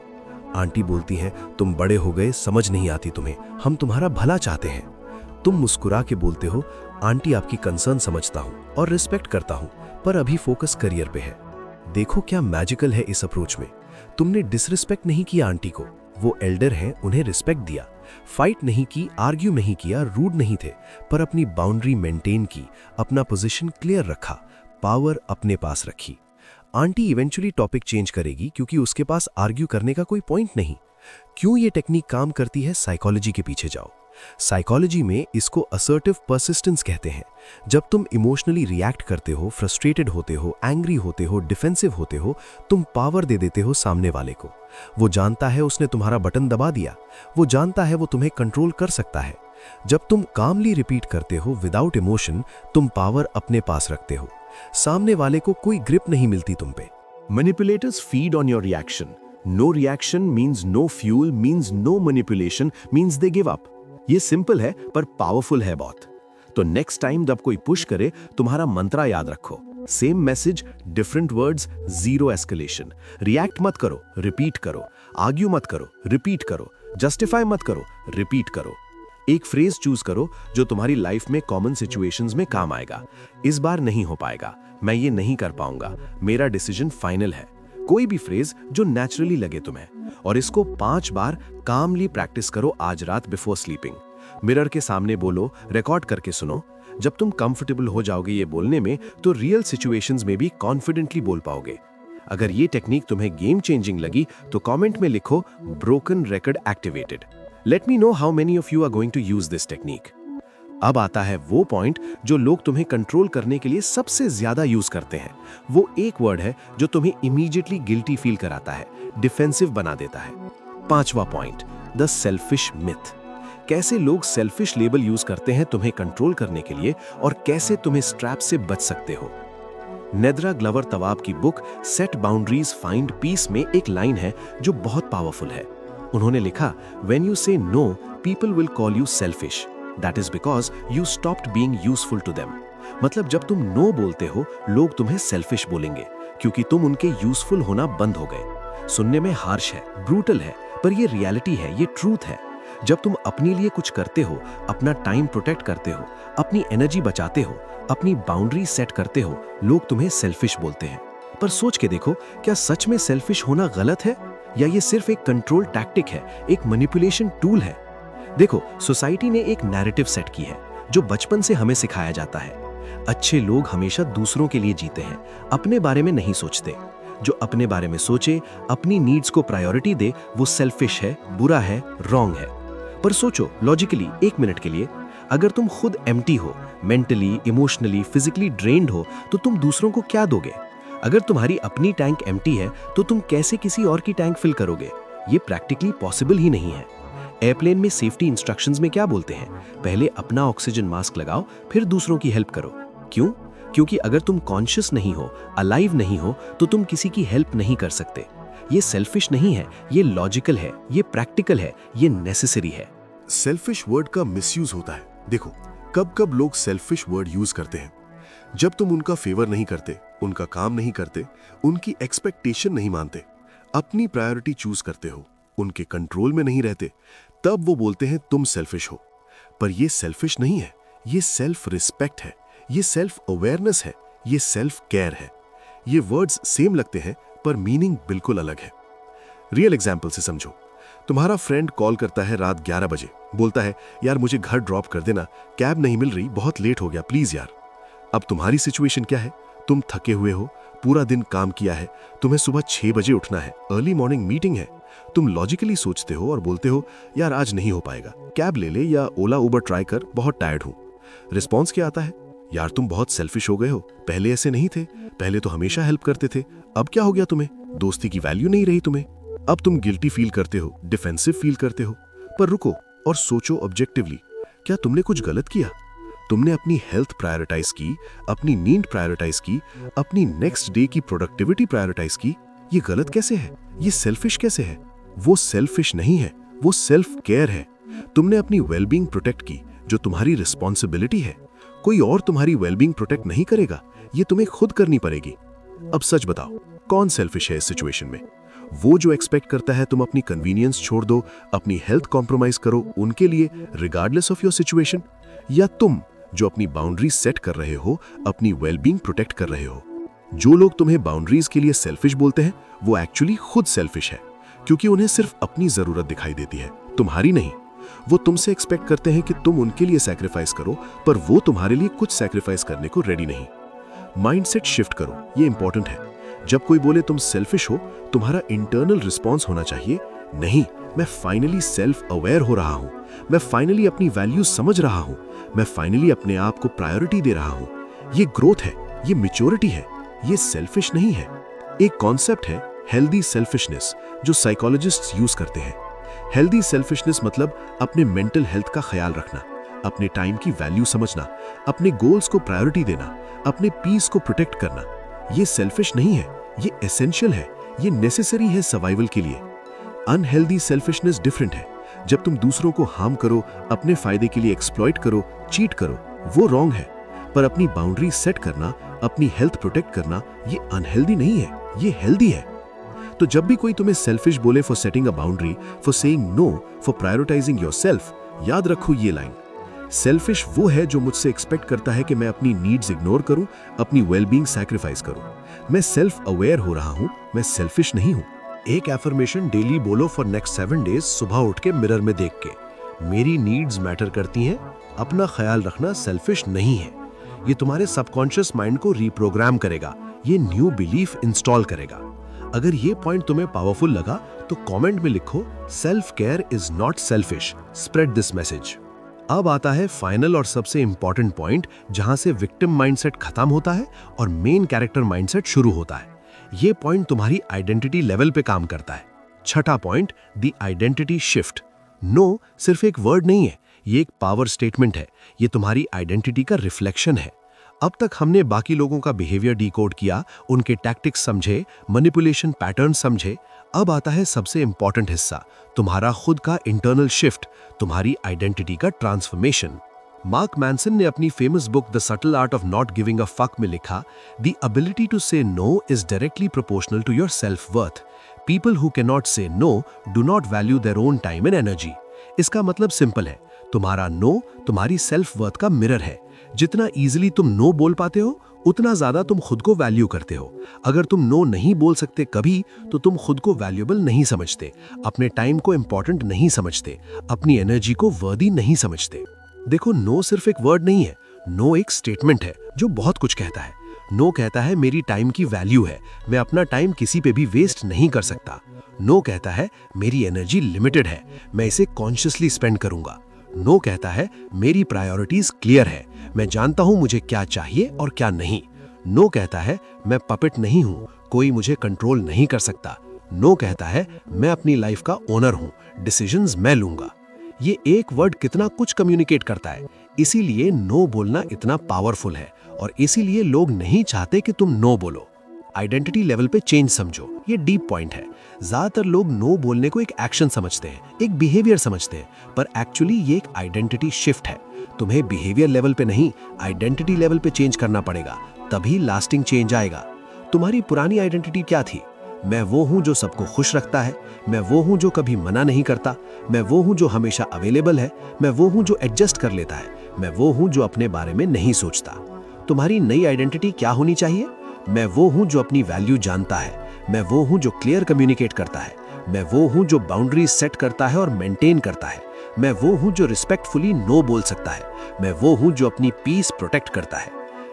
आंटी बोलती हैं तुम बड़े हो गए, समझ नहीं आती तुम्हें, हम तुम्हारा भला चाहते हैं। तुम मुस्कुरा के बोलते हो आंटी आपकी कंसर्न समझता हूँ और रिस्पेक्ट करता हूँ पर अभी फोकस करियर पे है। देखो क्या मैजिकल है इस अप्रोच में। तुमने डिसरिस्पेक्ट नहीं किया आंटी को, वो एल्डर हैं, उन्हें रिस्पेक्ट दिया। फाइट नहीं की, आर्ग्यू नहीं किया, रूड नहीं थे, पर अपनी बाउंड्री मेंटेन की, अपना पोजीशन क्लियर रखा, पावर अपने पास रखी। आंटी इवेंचुअली टॉपिक चेंज करेगी क्योंकि उसके पास आर्ग्यू करने का कोई पॉइंट नहीं। क्यों ये टेक्निक काम करती है, साइकोलॉजी के पीछे जाओ। साइकोलॉजी में इसको असर्टिव परसिस्टेंस कहते हैं। जब तुम इमोशनली रिएक्ट करते हो, फ्रस्ट्रेटेड होते हो, एंग्री होते हो, डिफेंसिव होते हो, तुम पावर दे देते हो सामने वाले को। वो जानता है उसने तुम्हारा बटन दबा दिया, वो जानता है वो तुम्हें कंट्रोल कर सकता है। जब तुम कामली रिपीट करते हो विदाउट इमोशन, तुम पावर अपने पास रखते हो, सामने वाले को कोई ग्रिप नहीं मिलती तुम पे। Manipulators feed on your reaction. No reaction means no fuel, means no manipulation, means they give up. ये सिंपल है पर पावरफुल है बहुत। तो नेक्स्ट टाइम जब कोई पुश करे, तुम्हारा मंत्रा याद रखो। Same message, different words, zero escalation. React मत करो, रिपीट करो। आर्ग्यू मत करो, रिपीट करो। जस्टिफाई मत करो, रिपीट करो। एक फ्रेज चूज करो जो तुम्हारी लाइफ में कॉमन सिचुएशंस में काम आएगा। इस बार नहीं हो पाएगा, मैं ये नहीं कर पाऊंगा, मेरा डिसीजन फाइनल है। कोई भी फ्रेज जो नेचुरली लगे तुम्हें, और इसको 5 बार कामली प्रैक्टिस करो आज रात बिफोर स्लीपिंग। मिरर के सामने बोलो, रिकॉर्ड करके सुनो। जब तुम कंफर्टेबल हो जाओगे ये बोलने में, तो रियल सिचुएशंस में भी कॉन्फिडेंटली बोल पाओगे। अगर ये टेक्निक तुम्हें गेम चेंजिंग लगी तो कमेंट में लिखो broken record activated. Let me know how many of you are going to use this technique. अब आता है वो पॉइंट जो लोग तुम्हें कंट्रोल करने के लिए सबसे ज्यादा यूज करते हैं। वो एक वर्ड है जो तुम्हें इमीडिएटली गिल्टी फील कराता है, डिफेंसिव बना देता है। 5वां पॉइंट, द सेल्फिश मिथ। कैसे लोग सेल्फिश लेबल यूज करते हैं तुम्हें कंट्रोल करने के लिए, और कैसे तुम्हें स्ट्रैप से बच सकते हो। नेद्रा ग्लवर तवाब की book set boundaries find peace में एक लाइन है जो बहुत पावरफुल है। उन्होंने लिखा, when you say no, people will call you selfish, that is because you stopped being useful to them. मतलब जब तुम नो बोलते हो, लोग तुम्हें सेल्फिश बोलेंगे क्योंकि तुम उनके यूजफुल होना बंद हो गए। सुनने में हार्श है, ब्रूटल है, पर ये रियलिटी है, ये ट्रूथ है। जब तुम अपने लिए कुछ करते हो, अपना टाइम प्रोटेक्ट करते हो, अपनी एनर्जी बचाते हो, अपनी बाउंड्री सेट करते हो, लोग तुम्हें सेल्फिश बोलते हैं। पर सोच के देखो, क्या सच में सेल्फिश होना गलत है, या ये सिर्फ एक कंट्रोल टैक्टिक है, एक मैनिपुलेशन टूल है? देखो, सोसाइटी ने एक नैरेटिव सेट की है जो बचपन से हमें सिखाया जाता है। अच्छे लोग हमेशा दूसरों के लिए जीते हैं, अपने बारे में नहीं सोचते। जो अपने बारे में सोचे, अपनी नीड्स को प्रायोरिटी दे, वो सेल्फिश है, बुरा है, रॉन्ग है। पर सोचो लॉजिकली 1 मिनट के लिए, अगर तुम खुद एम्प्टी हो, मेंटली, इमोशनली, फिजिकली ड्रेन्ड हो, तो तुम दूसरों को क्या दोगे? अगर तुम्हारी अपनी टैंक एम्प्टी है, तो तुम कैसे किसी और की टैंक फिल करोगे? ये प्रैक्टिकली पॉसिबल ही नहीं है। एयरप्लेन में सेफ्टी इंस्ट्रक्शंस में क्या बोलते हैं? पहले अपना ऑक्सीजन मास्क लगाओ, फिर दूसरों की हेल्प करो। क्यों? क्योंकि अगर तुम कॉन्शियस नहीं हो, अलाइव नहीं हो, तो तुम किसी की हेल्प नहीं कर सकते। ये सेल्फिश नहीं है, ये लॉजिकल है, ये प्रैक्टिकल है, ये नेसेसरी है। सेल्फिश वर्ड का मिसयूज होता है। देखो, कब कब लोग सेल्फिश वर्ड यूज करते हैं। जब तुम उनका फेवर नहीं करते, उनका काम नहीं करते, उनकी एक्सपेक्टेशन नहीं मानते, अपनी प्रायोरिटी चूज करते हो, उनके कंट्रोल में नहीं रहते, तब वो बोलते हैं तुम सेल्फिश हो। पर ये सेल्फिश नहीं है, ये सेल्फ रिस्पेक्ट है, ये सेल्फ अवेयरनेस है, ये सेल्फ केयर है। ये वर्ड्स सेम लगते हैं पर मीनिंग बिल्कुल अलग है। रियल एग्जाम्पल से समझो। तुम्हारा फ्रेंड कॉल करता है रात 11 बजे, बोलता है यार मुझे घर ड्रॉप कर देना, कैब नहीं मिल रही, बहुत लेट हो गया, प्लीज यार। अब तुम्हारी सिचुएशन क्या है? तुम थके हुए हो, पूरा दिन काम किया है, तुम्हें सुबह 6 बजे उठना है, अर्ली मॉर्निंग मीटिंग है। तुम लॉजिकली सोचते हो और बोलते हो यार आज नहीं हो पाएगा, कैब ले ले या ओला उबर ट्राई कर, बहुत टायर्ड हूं। रिस्पॉन्स क्या आता है? यार तुम बहुत सेल्फिश हो गए हो, पहले ऐसे नहीं थे, पहले तो हमेशा हेल्प करते थे, अब क्या हो गया तुम्हें? दोस्ती की वैल्यू नहीं रही तुम्हें। अब तुम गिल्टी फील करते हो, डिफेंसिव फील करते हो। पर रुको और सोचो ऑब्जेक्टिवली, क्या तुमने कुछ गलत किया? तुमने अपनी हेल्थ प्रायोरिटाइज की, अपनी नींद प्रायोरिटाइज की, अपनी नेक्स्ट डे की प्रोडक्टिविटी प्रायोरिटाइज की। ये गलत कैसे है? ये सेल्फिश कैसे है? वो सेल्फिश नहीं है, वो सेल्फ केयर है। तुमने अपनी वेलबींग प्रोटेक्ट की, जो तुम्हारी रिस्पॉन्सिबिलिटी है। कोई और तुम्हारी वेलबींग प्रोटेक्ट नहीं करेगा, ये तुम्हें खुद करनी पड़ेगी। अब सच बताओ, कौन सेल्फिश है इस सिचुएशन में? वो जो एक्सपेक्ट करता है तुम अपनी कन्वीनियंस छोड़ दो, अपनी हेल्थ कॉम्प्रोमाइज करो उनके लिए, रिगार्डलेस ऑफ योर सिचुएशन, या तुम जो अपनी बाउंड्रीज सेट कर रहे हो, अपनी वेलबींग प्रोटेक्ट कर रहे हो? जो लोग तुम्हें बाउंड्रीज के लिए सेल्फिश बोलते हैं, वो एक्चुअली खुद सेल्फिश है, क्योंकि उन्हें सिर्फ अपनी जरूरत दिखाई देती है, तुम्हारी नहीं। वो तुमसे एक्सपेक्ट करते हैं कि तुम उनके लिए सैक्रिफाइस करो, पर वो तुम्हारे लिए कुछ सैक्रिफाइस करने को रेडी नहीं। माइंडसेट शिफ्ट करो, ये इंपॉर्टेंट है। जब कोई बोले तुम सेल्फिश हो, तुम्हारा इंटरनल रिस्पॉन्स होना चाहिए, नहीं मैं फाइनली सेल्फ अवेयर हो रहा हूं, मैं फाइनली अपनी वैल्यूज समझ रहा हूं, मैं फाइनली अपने आप को प्रायोरिटी दे रहा हूं। ये ग्रोथ है, ये मैच्योरिटी है, ये सेल्फिश नहीं है। एक कॉन्सेप्ट है हेल्दी सेल्फिशनेस, जो साइकोलॉजिस्ट्स यूज करते हैं। हेल्दी सेल्फिशनेस मतलब अपने मेंटल हेल्थ का ख्याल रखना, अपने टाइम की वैल्यू समझना, अपने गोल्स को प्रायोरिटी देना, अपने पीस को प्रोटेक्ट करना। ये सेल्फिश नहीं है, ये एसेंशियल है, ये नेसेसरी है सर्वाइवल के लिए। अनहेल्दी सेल्फिशनेस डिफरेंट है। जब तुम दूसरों को हार्म करो, अपने फायदे के लिए एक्सप्लॉइट करो, चीट करो, वो रॉन्ग है। पर अपनी बाउंड्री सेट करना, अपनी हेल्थ प्रोटेक्ट करना, ये अनहेल्दी नहीं है, ये हेल्दी है। तो जब भी कोई तुम्हें सेल्फिश बोले for setting a boundary, for saying no, for prioritising yourself, याद रखो ये लाइन। सेल्फिश वो है जो मुझसे एक्सपेक्ट करता है कि मैं अपनी नीड्स इग्नोर करूं, अपनी वेलबींग सैक्रिफाइस करूं। मैं सेल्फ अवेयर हो रहा हूं, मैं सेल्फिश नहीं हूं। एक एफर्मेशन डेली बोलो फॉर नेक्स्ट 7 डेज, सुबह उठ के मिरर में देख के। मेरी नीड्स मैटर करती हैं, अपना ख्याल रखना सेल्फिश नहीं है। ये तुम्हारे सबकॉन्शियस माइंड को रीप्रोग्राम करेगा, ये न्यू बिलीफ इंस्टॉल करेगा। अगर ये पॉइंट तुम्हें पावरफुल लगा तो कमेंट में लिखो self care is not selfish, spread this message. अब आता है फाइनल और सबसे इंपॉर्टेंट पॉइंट, जहां से विक्टिम माइंडसेट खत्म होता है और मेन कैरेक्टर माइंडसेट शुरू होता है। ये पॉइंट तुम्हारी आइडेंटिटी लेवल पे काम करता है। छठा point, the identity shift. No सिर्फ एक वर्ड नहीं है, ये एक पावर स्टेटमेंट है, ये तुम्हारी आइडेंटिटी का रिफ्लेक्शन है। अब तक हमने बाकी लोगों का बिहेवियर डिकोड किया, उनके टैक्टिक्स समझे, मैनिपुलेशन पैटर्न समझे। अब आता है सबसे इंपॉर्टेंट हिस्सा, तुम्हारा खुद का इंटरनल शिफ्ट, तुम्हारी आइडेंटिटी का ट्रांसफॉर्मेशन। मार्क मैनसन ने अपनी famous book the subtle art of not giving a fuck में लिखा, the ability to say no is directly proportional to your self worth. People who can not say no do not value their own time and energy. इसका मतलब simple है, तुम्हारा no तुम्हारी self worth का mirror है। जितना easily तुम no बोल पाते हो, उतना ज्यादा तुम खुद को वैल्यू करते हो। अगर तुम नो नहीं बोल सकते कभी, तो तुम खुद को वैल्यूएबल नहीं समझते, अपने टाइम को इंपॉर्टेंट नहीं समझते, अपनी एनर्जी को वर्दी नहीं समझते। देखो, नो सिर्फ एक वर्ड नहीं है, नो एक स्टेटमेंट है जो बहुत कुछ कहता है। नो कहता है मेरी टाइम की वैल्यू है, मैं अपना टाइम किसी पे भी वेस्ट नहीं कर सकता। नो कहता है मेरी एनर्जी लिमिटेड है, मैं इसे कॉन्शियसली स्पेंड करूंगा। नो कहता है मेरी प्रायोरिटीज क्लियर है, मैं जानता हूं मुझे क्या चाहिए और क्या नहीं। नो कहता है मैं पपेट नहीं हूं, कोई मुझे कंट्रोल नहीं कर सकता। नो कहता है मैं अपनी लाइफ का ओनर हूं, डिसीजंस मैं लूंगा। ये एक वर्ड कितना कुछ कम्युनिकेट करता है, इसीलिए नो बोलना इतना पावरफुल है और इसीलिए लोग नहीं चाहते कि तुम नो बोलो। आइडेंटिटी लेवल पे चेंज समझो, ये डीप पॉइंट है। ज्यादातर लोग नो बोलने को एक एक्शन समझते हैं, एक बिहेवियर समझते हैं, पर एक्चुअली ये एक आइडेंटिटी शिफ्ट है। तुम्हें बिहेवियर लेवल पे नहीं, आइडेंटिटी लेवल पे चेंज करना पड़ेगा, तभी लास्टिंग चेंज आएगा। तुम्हारी पुरानी आइडेंटिटी क्या थी? मैं वो हूं जो सबको खुश रखता है, मैं वो हूं जो कभी मना नहीं करता, मैं वो हूं जो हमेशा अवेलेबल है, मैं वो हूं जो एडजस्ट कर लेता है, मैं वो हूं जो अपने बारे में नहीं सोचता। तुम्हारी नई आइडेंटिटी क्या होनी चाहिए? मैं वो हूं जो अपनी वैल्यू जानता है, मैं वो हूं जो क्लियर कम्युनिकेट करता है, मैं वो हूं जो बाउंड्रीज सेट करता है और मेंटेन करता है, मैं वो हूं जो रिस्पेक्टफुली नो बोल सकता है, मैं वो हूं जो अपनी पीस प्रोटेक्ट करता है।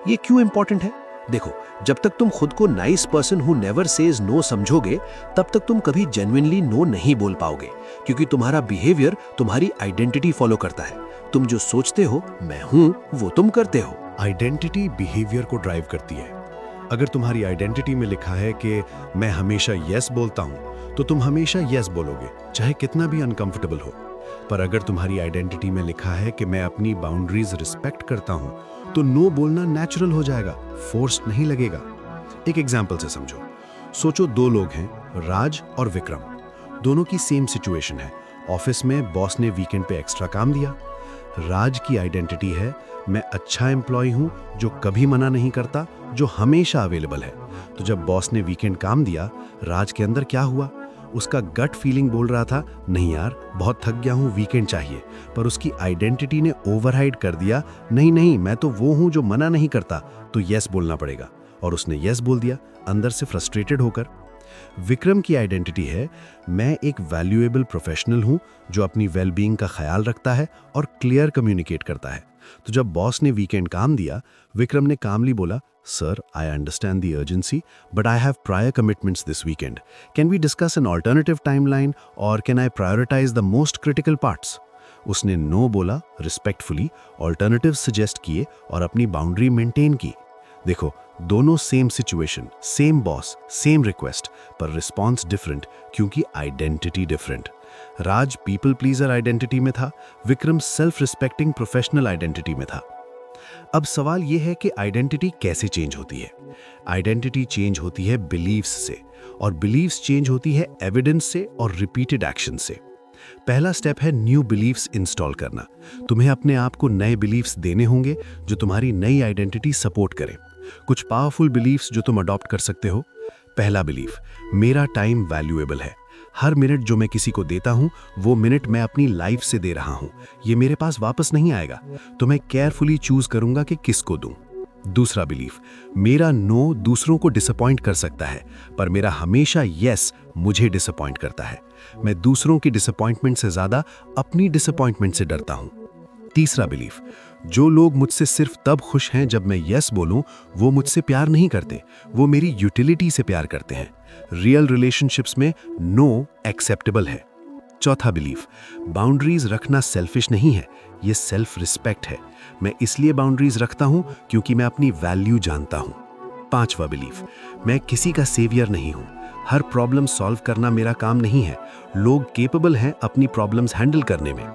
ये क्यों इंपॉर्टेंट है? देखो, जब तक तुम खुद को nice person who never says no समझोगे, तब तक तुम कभी जेन्युइनली नो नहीं बोल पाओगे, क्योंकि तुम्हारा बिहेवियर तुम्हारी आइडेंटिटी फॉलो करता है। तुम जो सोचते हो मैं हूं, वो तुम करते हो। आइडेंटिटी बिहेवियर को ड्राइव करती है। अगर तुम्हारी आइडेंटिटी में लिखा है कि मैं हमेशा यस बोलता हूं, तो तुम हमेशा यस बोलोगे, चाहे कितना भी अनकंफर्टेबल हो। पर अगर तुम्हारी आइडेंटिटी में लिखा है कि मैं अपनी बाउंड्रीज रिस्पेक्ट करता हूं, तो नो बोलना नेचुरल हो जाएगा, फोर्स्ड नहीं लगेगा। एक एग्जाम्पल से समझो। सोचो दो लोग हैं, राज और विक्रम। दोनों की सेम सिचुएशन है। ऑफिस में बॉस ने वीकेंड पे एक्स्ट्रा काम दिया। राज की आइडेंटिटी है मैं अच्छा एम्प्लॉय हूं जो कभी मना नहीं करता, जो हमेशा अवेलेबल है। तो जब बॉस ने वीकेंड काम दिया, राज के अंदर क्या हुआ? उसका गट फीलिंग बोल रहा था नहीं यार, बहुत थक गया हूं, वीकेंड चाहिए। पर उसकी आइडेंटिटी ने ओवरराइड कर दिया, नहीं नहीं, मैं तो वो हूं जो मना नहीं करता, तो यस बोलना पड़ेगा। और उसने यस बोल दिया, अंदर से फ्रस्ट्रेटेड होकर। विक्रम की आइडेंटिटी है मैं एक वैल्यूएबल प्रोफेशनल हूं जो अपनी वेलबींग का ख्याल रखता है और क्लियर कम्युनिकेट करता है। तो जब बॉस ने वीकेंड काम दिया, विक्रम ने कामली बोला, sir I understand the urgency, but I have prior commitments this weekend. Can we discuss an alternative timeline और can I prioritise the most critical parts? उसने नो बोला, रिस्पेक्टफुली ऑल्टरनेटिव सजेस्ट किए और अपनी बाउंड्री मेंटेन की। देखो, दोनों same situation, same boss, same request, पर रिस्पॉन्स डिफरेंट, क्योंकि identity different. Raj people pleaser identity में था, Vikram self respecting professional identity में था। अब सवाल यह है कि आइडेंटिटी कैसे चेंज होती है? आइडेंटिटी चेंज होती है बिलीव्स से, और बिलीव्स चेंज होती है एविडेंस से और रिपीटेड एक्शन से। पहला स्टेप है न्यू बिलीव्स इंस्टॉल करना। तुम्हें अपने आप को नए बिलीव्स देने होंगे जो तुम्हारी नई आइडेंटिटी सपोर्ट करें। कुछ पावरफुल बिलीव्स जो तुम अडॉप्ट कर सकते हो। पहला बिलीफ, मेरा टाइम वैल्यूएबल है। हर मिनट जो मैं किसी को देता हूं, वो मिनट मैं अपनी लाइफ से दे रहा हूं। ये मेरे पास वापस नहीं आएगा, तो मैं केयरफुली चूज करूंगा कि किसको दूं। दूसरा बिलीफ, मेरा नो दूसरों को डिसअपॉइंट कर सकता है, पर मेरा हमेशा यस मुझे डिसअपॉइंट करता है। मैं दूसरों की डिसअपॉइंटमेंट से ज्यादा अपनी डिसअपॉइंटमेंट से डरता हूं। तीसरा बिलीफ, जो लोग मुझसे सिर्फ तब खुश हैं जब मैं यस बोलूं, वो मुझसे प्यार नहीं करते, वो मेरी यूटिलिटी से प्यार करते हैं। रियल रिलेशनशिप्स में नो एक्सेप्टेबल है। चौथा बिलीफ, बाउंड्रीज रखना सेल्फिश नहीं है, ये सेल्फ रिस्पेक्ट है। मैं इसलिए बाउंड्रीज रखता हूं क्योंकि मैं अपनी वैल्यू जानता हूं। पांचवा बिलीफ, मैं किसी का सेवियर नहीं हूं। हर प्रॉब्लम सॉल्व करना मेरा काम नहीं है। लोग केपेबल हैं अपनी प्रॉब्लम्स हैंडल करने में।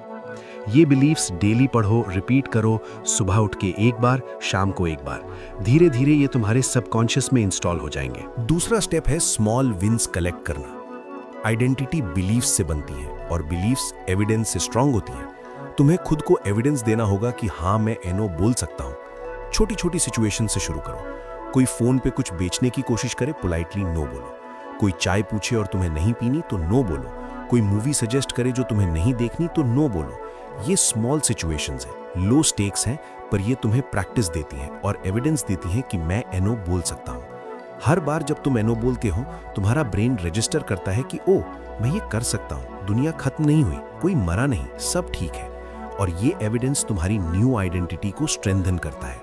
ये बिलीफ्स डेली पढ़ो, रिपीट करो, सुबह उठ के एक बार, शाम को एक बार। धीरे धीरे ये तुम्हारे सबकॉन्शियस में इंस्टॉल हो जाएंगे। दूसरा स्टेप है स्मॉल विंस कलेक्ट करना। आइडेंटिटी बिलीफ्स से बनती है और बिलीफ्स एविडेंस से स्ट्रांग होती हैं। तुम्हें खुद को एविडेंस देना होगा कि हाँ, मैं एनो बोल सकता हूँ। छोटी छोटी सिचुएशन से शुरू करो। कोई फोन पे कुछ बेचने की कोशिश करे, पोलाइटली नो बोलो। कोई चाय पूछे और तुम्हें नहीं पीनी तो नो बोलो। कोई मूवी सजेस्ट करे जो तुम्हें नहीं देखनी तो नो बोलो। ये स्मॉल सिचुएशंस हैं, लो स्टेक्स हैं, पर ये तुम्हें प्रैक्टिस देती हैं और एविडेंस देती हैं कि मैं एनो बोल सकता हूँ। हर बार जब तुम एनो बोलते हो, तुम्हारा ब्रेन रजिस्टर करता है कि ओ, मैं ये कर सकता हूँ, दुनिया खत्म नहीं हुई, कोई मरा नहीं, सब ठीक है। और ये एविडेंस तुम्हारी न्यू आइडेंटिटी को स्ट्रेंथन करता है।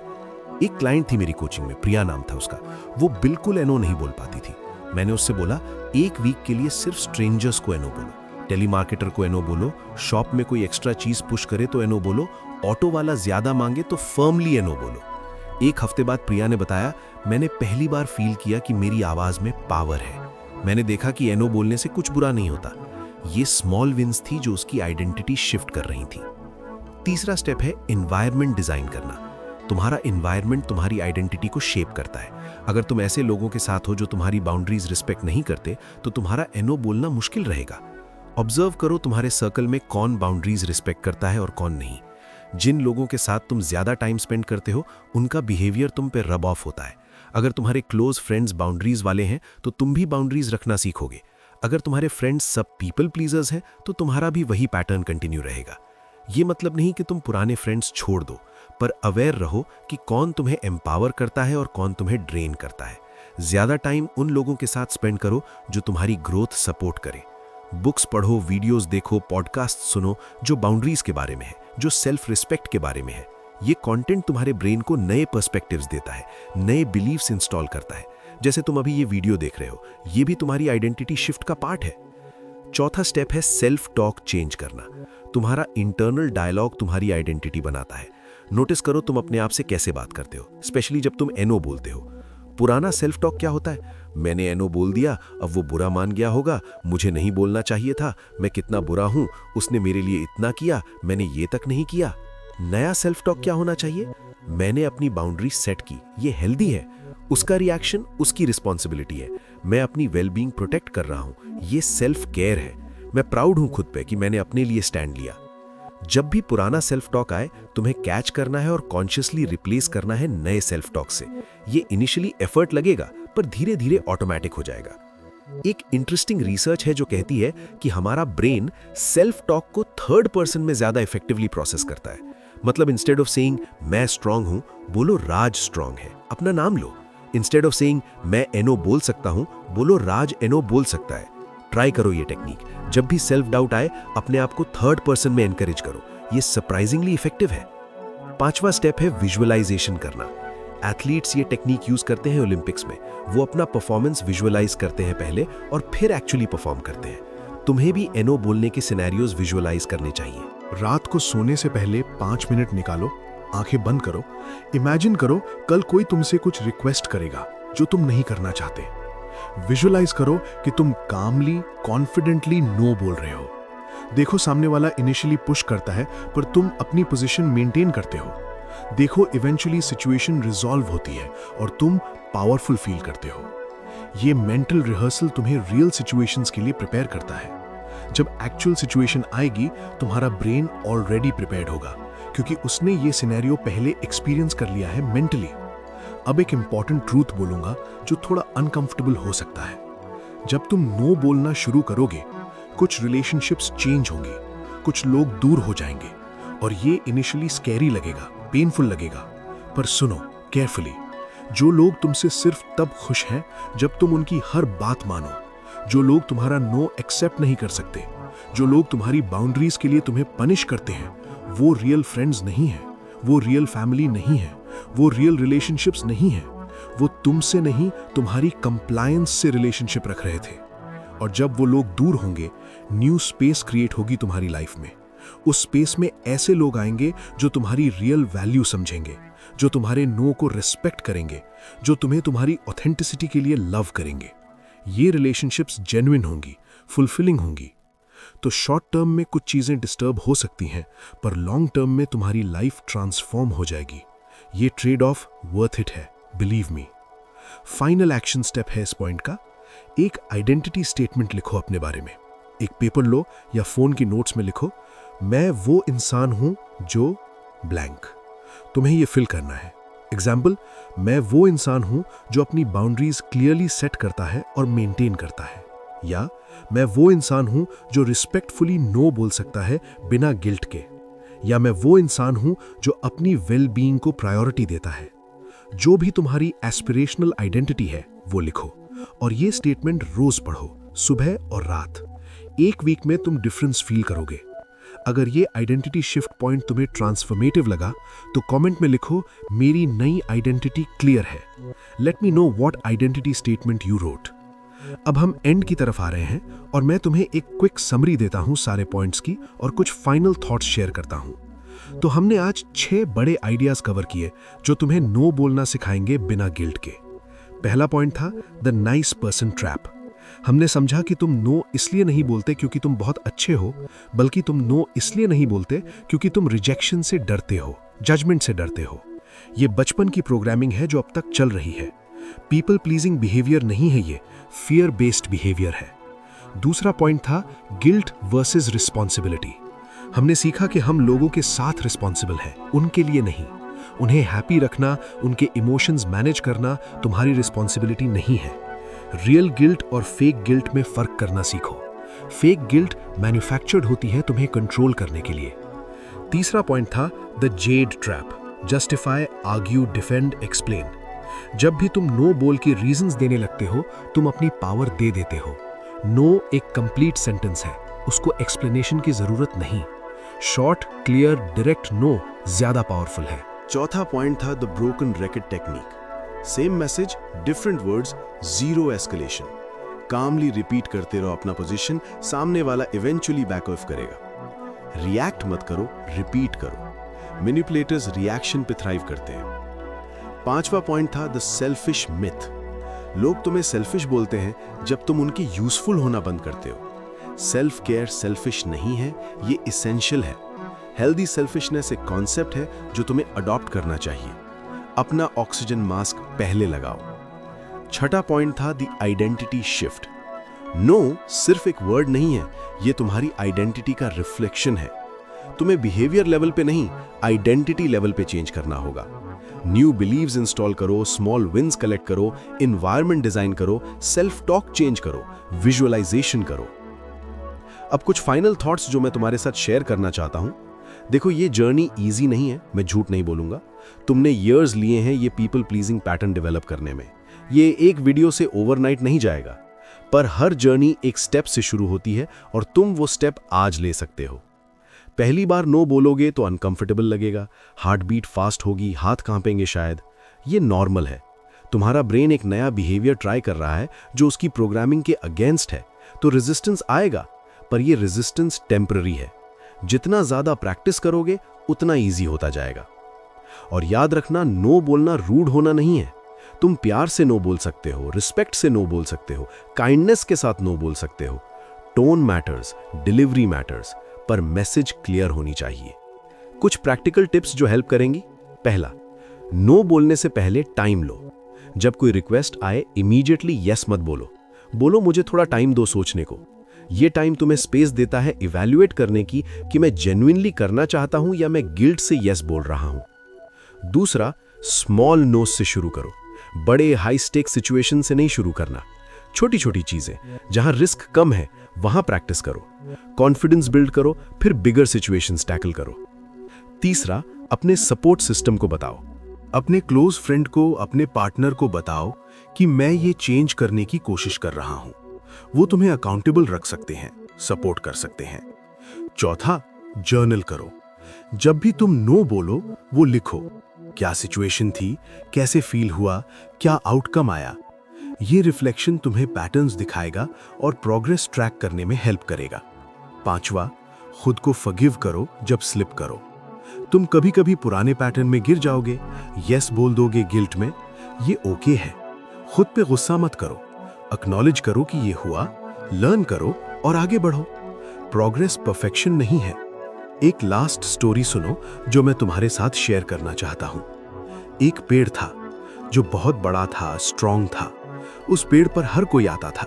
एक क्लाइंट थी मेरी कोचिंग में, प्रिया नाम था उसका। वो बिल्कुल एनो नहीं बोल पाती थी। मैंने उससे बोला, एक वीक के लिए सिर्फ स्ट्रेंजर्स को एनो बोलो, टेलीमार्केटर को एनो बोलो, शॉप में कोई एक्स्ट्रा चीज पुश करे तो एनो बोलो, ऑटो वाला ज्यादा मांगे तो फर्मली एनो बोलो। एक हफ्ते बाद प्रिया ने बताया, मैंने पहली बार फील किया कि मेरी आवाज में पावर है। मैंने देखा कि एनो बोलने से कुछ बुरा नहीं होता। ये स्मॉल विंस थी जो उसकी आइडेंटिटी शिफ्ट कर रही थी। तीसरा स्टेप है एनवायरनमेंट डिजाइन करना। तुम्हारा एनवायरनमेंट तुम्हारी आइडेंटिटी को शेप करता है। अगर तुम ऐसे लोगों के साथ हो जो तुम्हारी बाउंड्रीज रिस्पेक्ट नहीं करते, तो तुम्हारा एनो बोलना मुश्किल रहेगा। ऑब्जर्व करो तुम्हारे सर्कल में कौन बाउंड्रीज रिस्पेक्ट करता है और कौन नहीं। जिन लोगों के साथ तुम ज्यादा टाइम स्पेंड करते हो उनका बिहेवियर तुम पे रब ऑफ होता है। अगर तुम्हारे क्लोज फ्रेंड्स बाउंड्रीज वाले हैं तो तुम भी बाउंड्रीज रखना सीखोगे। अगर तुम्हारे फ्रेंड्स सब पीपल प्लीजर्स हैं तो तुम्हारा भी वही पैटर्न कंटिन्यू रहेगा। ये मतलब नहीं कि तुम पुराने फ्रेंड्स छोड़ दो, पर अवेयर रहो कि कौन तुम्हें एम्पावर करता है और कौन तुम्हें ड्रेन करता है। ज्यादा टाइम उन लोगों के साथ स्पेंड करो जो तुम्हारी ग्रोथ सपोर्ट करें। बुक्स पढ़ो, वीडियोस देखो, पॉडकास्ट सुनो जो बाउंड्रीज के बारे में है, जो सेल्फ रिस्पेक्ट के बारे में है। ये कंटेंट तुम्हारे ब्रेन को नए पर्सपेक्टिव्स देता है, नए बिलीव्स इंस्टॉल करता है। जैसे तुम अभी ये वीडियो देख रहे हो, ये भी तुम्हारी आइडेंटिटी शिफ्ट का पार्ट है। चौथा स्टेप है सेल्फ टॉक चेंज करना। तुम्हारा इंटरनल डायलॉग तुम्हारी आइडेंटिटी बनाता है। नोटिस करो तुम अपने आप से कैसे बात करते हो, स्पेशली जब तुम एनो बोलते हो। पुराना सेल्फ टॉक क्या होता है? मैंने एनो बोल दिया, अब वो बुरा मान गया होगा, मुझे नहीं बोलना चाहिए था, मैं कितना बुरा हूं, उसने मेरे लिए इतना किया, मैंने ये तक नहीं किया। नया सेल्फ टॉक क्या होना चाहिए? मैंने अपनी बाउंड्री सेट की, ये हेल्दी है, उसका रिएक्शन उसकी रिस्पॉन्सिबिलिटी है, मैं अपनी वेलबींग प्रोटेक्ट कर रहा हूं, ये सेल्फ केयर है, मैं प्राउड हूं खुद पे कि मैंने अपने लिए स्टैंड लिया। जब भी पुराना सेल्फ टॉक आए, तुम्हें कैच करना है और कॉन्शियसली रिप्लेस करना है नए सेल्फ टॉक से। ये इनिशियली एफर्ट लगेगा, पर धीरे धीरे ऑटोमेटिक हो जाएगा। एक इंटरेस्टिंग रिसर्च है जो कहती है कि हमारा ब्रेन सेल्फ टॉक को थर्ड पर्सन में ज्यादा इफेक्टिवली प्रोसेस करता है। मतलब इंस्टेड ऑफ सेइंग मैं स्ट्रांग हूं, बोलो राज स्ट्रांग है, अपना नाम लो। इंस्टेड ऑफ सेइंग मैं एनो बोल सकता हूं, बोलो राज एनो बोल सकता है। ट्राई करो ये टेक्निक। जब भी सेल्फ डाउट आए, अपने आप को थर्ड पर्सन में एनकरेज करो, ये सरप्राइजिंगली इफेक्टिव है। पांचवा स्टेप है विजुअलाइजेशन करना। एथलीट्स ये टेक्निक यूज करते हैं ओलंपिक्स में। वो अपना परफॉर्मेंस विजुअलाइज करते हैं पहले और फिर एक्चुअली परफॉर्म करते हैं। तुम्हें भी एनो बोलने के सिनेरियोज विजुअलाइज करने चाहिए। रात को सोने से पहले 5 मिनट निकालो, आंखें बंद करो, इमेजिन करो कल कोई तुमसे कुछ रिक्वेस्ट करेगा जो तुम नहीं करना चाहते। विजुअलाइज करो कि तुम कामली, कॉन्फिडेंटली नो बोल रहे हो। देखो सामने वाला इनिशियली पुश करता है, पर तुम अपनी पोजीशन मेंटेन करते हो। देखो इवेंचुअली सिचुएशन रिजॉल्व होती है और तुम पावरफुल फील करते हो। ये मेंटल रिहर्सल तुम्हें रियल सिचुएशंस के लिए प्रिपेयर करता है। जब एक्चुअल सिचुएशन आएगी, तुम्हारा ब्रेन ऑलरेडी प्रिपेयर्ड होगा, क्योंकि उसने ये सिनेरियो पहले एक्सपीरियंस कर लिया है मेंटली। अब एक इंपॉर्टेंट ट्रूथ बोलूंगा जो थोड़ा अनकंफर्टेबल हो सकता है। जब तुम नो बोलना शुरू करोगे, कुछ रिलेशनशिप्स चेंज होंगी, कुछ लोग दूर हो जाएंगे और ये इनिशियली स्कैरी लगेगा, पेनफुल लगेगा। पर सुनो केयरफुली, जो लोग तुमसे सिर्फ तब खुश हैं जब तुम उनकी हर बात मानो, जो लोग तुम्हारा नो एक्सेप्ट नहीं कर सकते, जो लोग तुम्हारी बाउंड्रीज के लिए तुम्हें पनिश करते हैं, वो रियल फ्रेंड्स नहीं हैं, वो रियल फैमिली नहीं है, वो रियल रिलेशनशिप्स नहीं है। वो तुमसे नहीं, तुम्हारी कंप्लायंस से रिलेशनशिप रख रहे थे। और जब वो लोग दूर होंगे, न्यू स्पेस क्रिएट होगी तुम्हारी लाइफ में। उस स्पेस में ऐसे लोग आएंगे जो तुम्हारी रियल वैल्यू समझेंगे, जो तुम्हारे नो को रिस्पेक्ट करेंगे, जो तुम्हें तुम्हारी ऑथेंटिसिटी के लिए लव करेंगे। ये रिलेशनशिप्स जेन्युइन होंगी, फुलफिलिंग होंगी। तो शॉर्ट टर्म में कुछ चीजें डिस्टर्ब हो सकती हैं, पर लॉन्ग टर्म में तुम्हारी लाइफ ट्रांसफॉर्म हो जाएगी। ये ट्रेड ऑफ वर्थ इट है, believe me. Final action step है इस पॉइंट का, एक आइडेंटिटी स्टेटमेंट लिखो अपने बारे में। एक पेपर लो या फोन की नोट्स में लिखो, मैं वो इंसान हूं जो ब्लैंक। तुम्हें ये फिल करना है। एग्जाम्पल, मैं वो इंसान हूं जो अपनी बाउंड्रीज क्लियरली सेट करता है और मेंटेन करता है। या मैं वो इंसान हूं जो रिस्पेक्टफुली नो बोल सकता है बिना गिल्ट के। या मैं वो इंसान हूं जो अपनी वेल बीइंग को प्रायोरिटी देता है। जो भी तुम्हारी एस्पिरेशनल आइडेंटिटी है वो लिखो और ये स्टेटमेंट रोज पढ़ो, सुबह और रात। एक वीक में तुम डिफरेंस फील करोगे। अगर ये आइडेंटिटी शिफ्ट पॉइंट तुम्हें ट्रांसफॉर्मेटिव लगा तो कमेंट में लिखो, मेरी नई आइडेंटिटी क्लियर है। Late me know what identity statement you wrote. अब हम एंड की तरफ आ रहे हैं और मैं तुम्हें एक क्विक समरी देता हूं सारे पॉइंट्स की और कुछ फाइनल थॉट्स शेयर करता हूं। तो हमने आज 6 बड़े आइडियाज कवर किए जो तुम्हें नो बोलना सिखाएंगे बिना गिल्ट के। पहला पॉइंट था द नाइस पर्सन ट्रैप। हमने समझा कि तुम नो इसलिए नहीं बोलते क्योंकि तुम बहुत अच्छे हो, बल्कि तुम नो इसलिए नहीं बोलते क्योंकि तुम रिजेक्शन से डरते हो, जजमेंट से डरते हो। ये बचपन की प्रोग्रामिंग है जो अब तक चल रही है। पीपल प्लीजिंग बिहेवियर नहीं है, ये फियर बेस्ड बिहेवियर है। दूसरा पॉइंट था गिल्ट वर्सेस रिस्पॉन्सिबिलिटी। हमने सीखा कि हम लोगों के साथ रिस्पॉन्सिबल हैं, उनके लिए नहीं। उन्हें हैप्पी रखना, उनके इमोशंस मैनेज करना तुम्हारी रिस्पॉन्सिबिलिटी नहीं है। रियल गिल्ट और फेक गिल्ट में फर्क करना सीखो। फेक गिल्ट मैन्युफैक्चर्ड होती है तुम्हें कंट्रोल करने के लिए। तीसरा पॉइंट था the Z trap, justify, argue, defend, explain. जब भी तुम नो बोल के रीजंस देने लगते हो, तुम अपनी पावर दे देते हो। नो एक कंप्लीट सेंटेंस है, उसको एक्सप्लेनेशन की जरूरत नहीं। शॉर्ट, क्लियर, डायरेक्ट नो ज्यादा पावरफुल है। चौथा पॉइंट था the broken record technique. Same message, different words, zero escalation. Calmly repeat करते रहो अपना पोजीशन, सामने वाला इवेंचुअली बैक ऑफ करेगा। रिएक्ट मत करो, रिपीट करो। मैनिपुलेटर्स रिएक्शन पे थ्राइव करते हैं। पांचवा पॉइंट था द सेल्फिश मिथ। लोग तुम्हें सेल्फिश बोलते हैं जब तुम उनके यूजफुल होना बंद करते हो। सेल्फ केयर सेल्फिश नहीं है, ये इसेंशियल है। हेल्दी सेल्फिशनेस एक कॉन्सेप्ट है जो तुम्हें अडॉप्ट करना चाहिए। अपना ऑक्सीजन मास्क पहले लगाओ। छठा पॉइंट था द आइडेंटिटी शिफ्ट। नो सिर्फ एक वर्ड नहीं है, ये तुम्हारी आइडेंटिटी का रिफ्लेक्शन है। तुम्हें बिहेवियर लेवल पे नहीं, आइडेंटिटी लेवल पे चेंज करना होगा। न्यू बिलीव्स इंस्टॉल करो, स्मॉल विंस कलेक्ट करो, एनवायरनमेंट डिजाइन करो, सेल्फ टॉक चेंज करो, विजुअलाइजेशन करो। अब कुछ फाइनल थॉट्स जो मैं तुम्हारे साथ शेयर करना चाहता हूं। देखो, ये जर्नी इजी नहीं है, मैं झूठ नहीं बोलूंगा। तुमने ईयर्स लिए हैं ये पीपल प्लीजिंग पैटर्न डेवलप करने में। ये एक वीडियो से ओवरनाइट नहीं जाएगा, पर हर जर्नी एक स्टेप से शुरू होती है और तुम वो स्टेप आज ले सकते हो। पहली बार नो बोलोगे तो अनकंफर्टेबल लगेगा, हार्ट बीट फास्ट होगी, हाथ कांपेंगे शायद। ये नॉर्मल है। तुम्हारा ब्रेन एक नया बिहेवियर ट्राई कर रहा है जो उसकी प्रोग्रामिंग के अगेंस्ट है, तो रेजिस्टेंस आएगा, पर ये रेजिस्टेंस टेम्पररी है। जितना ज्यादा प्रैक्टिस करोगे उतना ईजी होता जाएगा। और याद रखना, नो बोलना रूड होना नहीं है। तुम प्यार से नो बोल सकते हो, रिस्पेक्ट से नो बोल सकते हो, काइंडनेस के साथ नो बोल सकते हो। टोन मैटर्स, डिलीवरी मैटर्स, पर मैसेज क्लियर होनी चाहिए। कुछ प्रैक्टिकल टिप्स जो हेल्प करेंगी। पहला, नो बोलने से पहले टाइम लो। जब कोई रिक्वेस्ट आए इमीडिएटली यस मत बोलो। बोलो मुझे थोड़ा टाइम दो सोचने को। ये टाइम तुम्हें स्पेस देता है इवैल्यूएट करने की कि मैं जेन्युइनली करना चाहता हूं या मैं गिल्ट से यस बोल रहा हूं। दूसरा, स्मॉल नो से शुरू करो। बड़े हाई स्टेक सिचुएशन से नहीं शुरू करना। छोटी छोटी चीजें जहां रिस्क कम है वहां प्रैक्टिस करो। कॉन्फिडेंस बिल्ड करो, फिर बिगर सिचुएशंस टैकल करो। तीसरा, अपने सपोर्ट सिस्टम को बताओ। अपने क्लोज फ्रेंड को, अपने पार्टनर को बताओ कि मैं ये चेंज करने की कोशिश कर रहा हूं। वो तुम्हें अकाउंटेबल रख सकते हैं, सपोर्ट कर सकते हैं। चौथा, जर्नल करो। जब भी तुम नो बोलो वो लिखो। क्या सिचुएशन थी, कैसे फील हुआ, क्या आउटकम आया। ये रिफ्लेक्शन तुम्हें पैटर्न्स दिखाएगा और प्रोग्रेस ट्रैक करने में हेल्प करेगा। पांचवा, खुद को फॉरगिव करो जब स्लिप करो। तुम कभी कभी पुराने पैटर्न में गिर जाओगे, यस बोल दोगे गिल्ट में। ये ओके है। खुद पे गुस्सा मत करो, एक्नॉलेज करो कि ये हुआ, लर्न करो और आगे बढ़ो। प्रोग्रेस परफेक्शन नहीं है। एक लास्ट स्टोरी सुनो जो मैं तुम्हारे साथ शेयर करना चाहता हूं। एक पेड़ था जो बहुत बड़ा था, स्ट्रांग था। उस पेड़ पर हर कोई आता था,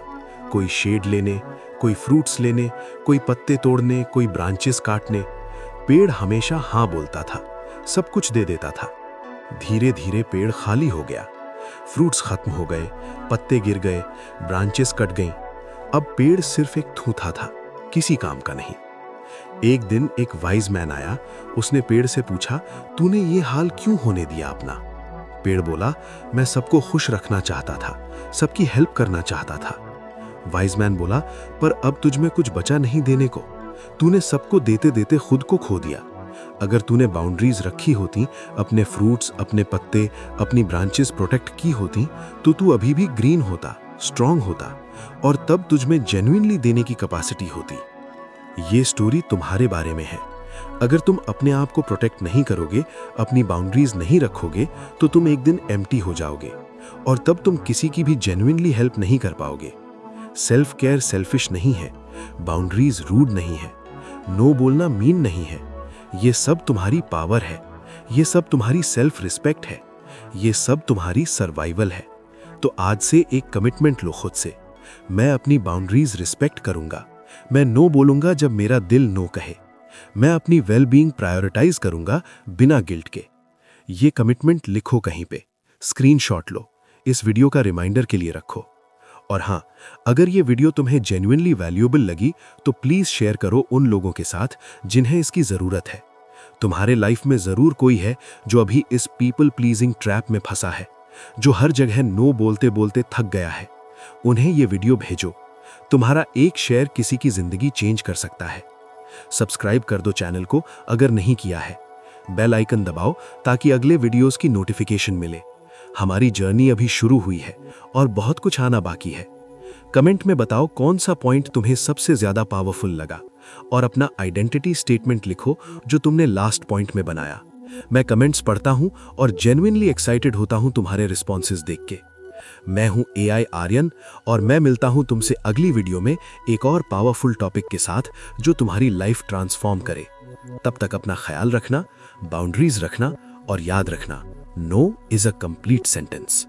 कोई शेड लेने, कोई फ्रूट्स लेने, कोई पत्ते तोड़ने, कोई ब्रांचेस काटने। पेड़ हमेशा हाँ बोलता था, सब कुछ दे देता था। धीरे धीरे पेड़ खाली हो गया, फ्रूट्स खत्म हो गए, पत्ते गिर गए, ब्रांचेस कट गईं। अब पेड़ सिर्फ एक थूथा था, किसी काम का नहीं। एक दिन एक वाइज मैन आया, उसने पेड़ से पूछा, तूने ये हाल क्यों होने दिया अपना? पेड़ बोला, मैं सबको खुश रखना चाहता था, सबकी हेल्प करना चाहता था। वाइज मैन बोला, पर अब तुझ में कुछ बचा नहीं देने को। तूने सबको देते देते खुद को खो दिया। अगर तूने बाउंड्रीज रखी होती, अपने फ्रूट्स, अपने पत्ते, अपनी ब्रांचेस प्रोटेक्ट की होती, तो तू अभी भी ग्रीन होता, स्ट्रांग होता, और तब तुझ में जेन्युइनली देने की कैपेसिटी होती। ये स्टोरी तुम्हारे बारे में है। अगर तुम अपने आप को प्रोटेक्ट नहीं करोगे, अपनी बाउंड्रीज नहीं रखोगे, तो तुम एक दिन एम्प्टी हो जाओगे और तब तुम किसी की भी जेन्युइनली हेल्प नहीं कर पाओगे। सेल्फ केयर सेल्फिश नहीं है, बाउंड्रीज रूड नहीं है, नो बोलना मीन नहीं है। ये सब तुम्हारी पावर है, ये सब तुम्हारी सेल्फ रिस्पेक्ट है, ये सब तुम्हारी सर्वाइवल है। तो आज से एक कमिटमेंट लो खुद से, मैं अपनी बाउंड्रीज रिस्पेक्ट करूंगा, मैं नो बोलूंगा जब मेरा दिल नो कहे, मैं अपनी वेल बीइंग प्रायोरिटाइज करूंगा बिना गिल्ट के। ये कमिटमेंट लिखो कहीं पे, स्क्रीनशॉट लो, इस वीडियो का रिमाइंडर के लिए रखो। और हाँ, अगर ये वीडियो तुम्हें जेन्युइनली वैल्यूएबल लगी तो प्लीज शेयर करो उन लोगों के साथ जिन्हें इसकी जरूरत है। तुम्हारे लाइफ में जरूर कोई है जो अभी इस पीपल प्लीजिंग ट्रैप में फंसा है, जो हर जगह नो बोलते बोलते थक गया है। उन्हें ये वीडियो भेजो। तुम्हारा एक शेयर किसी की जिंदगी चेंज कर सकता है। सब्सक्राइब कर दो चैनल को अगर नहीं किया है। बेल आइकन दबाओ ताकि अगले वीडियोस की नोटिफिकेशन मिले। हमारी जर्नी अभी शुरू हुई है और बहुत कुछ आना बाकी है। कमेंट में बताओ कौन सा पॉइंट तुम्हें सबसे ज्यादा पावरफुल लगा और अपना आइडेंटिटी स्टेटमेंट लिखो जो तुमने लास्ट पॉइंट में बनाया। मैं कमेंट्स पढ़ता हूं और जेन्युइनली एक्साइटेड होता हूं तुम्हारे रिस्पॉन्सेज देख के। मैं हूं AI आर्यन और मैं मिलता हूं तुमसे अगली वीडियो में एक और पावरफुल टॉपिक के साथ जो तुम्हारी लाइफ ट्रांसफॉर्म करे। तब तक अपना ख्याल रखना, बाउंड्रीज रखना और याद रखना, no is a complete sentence.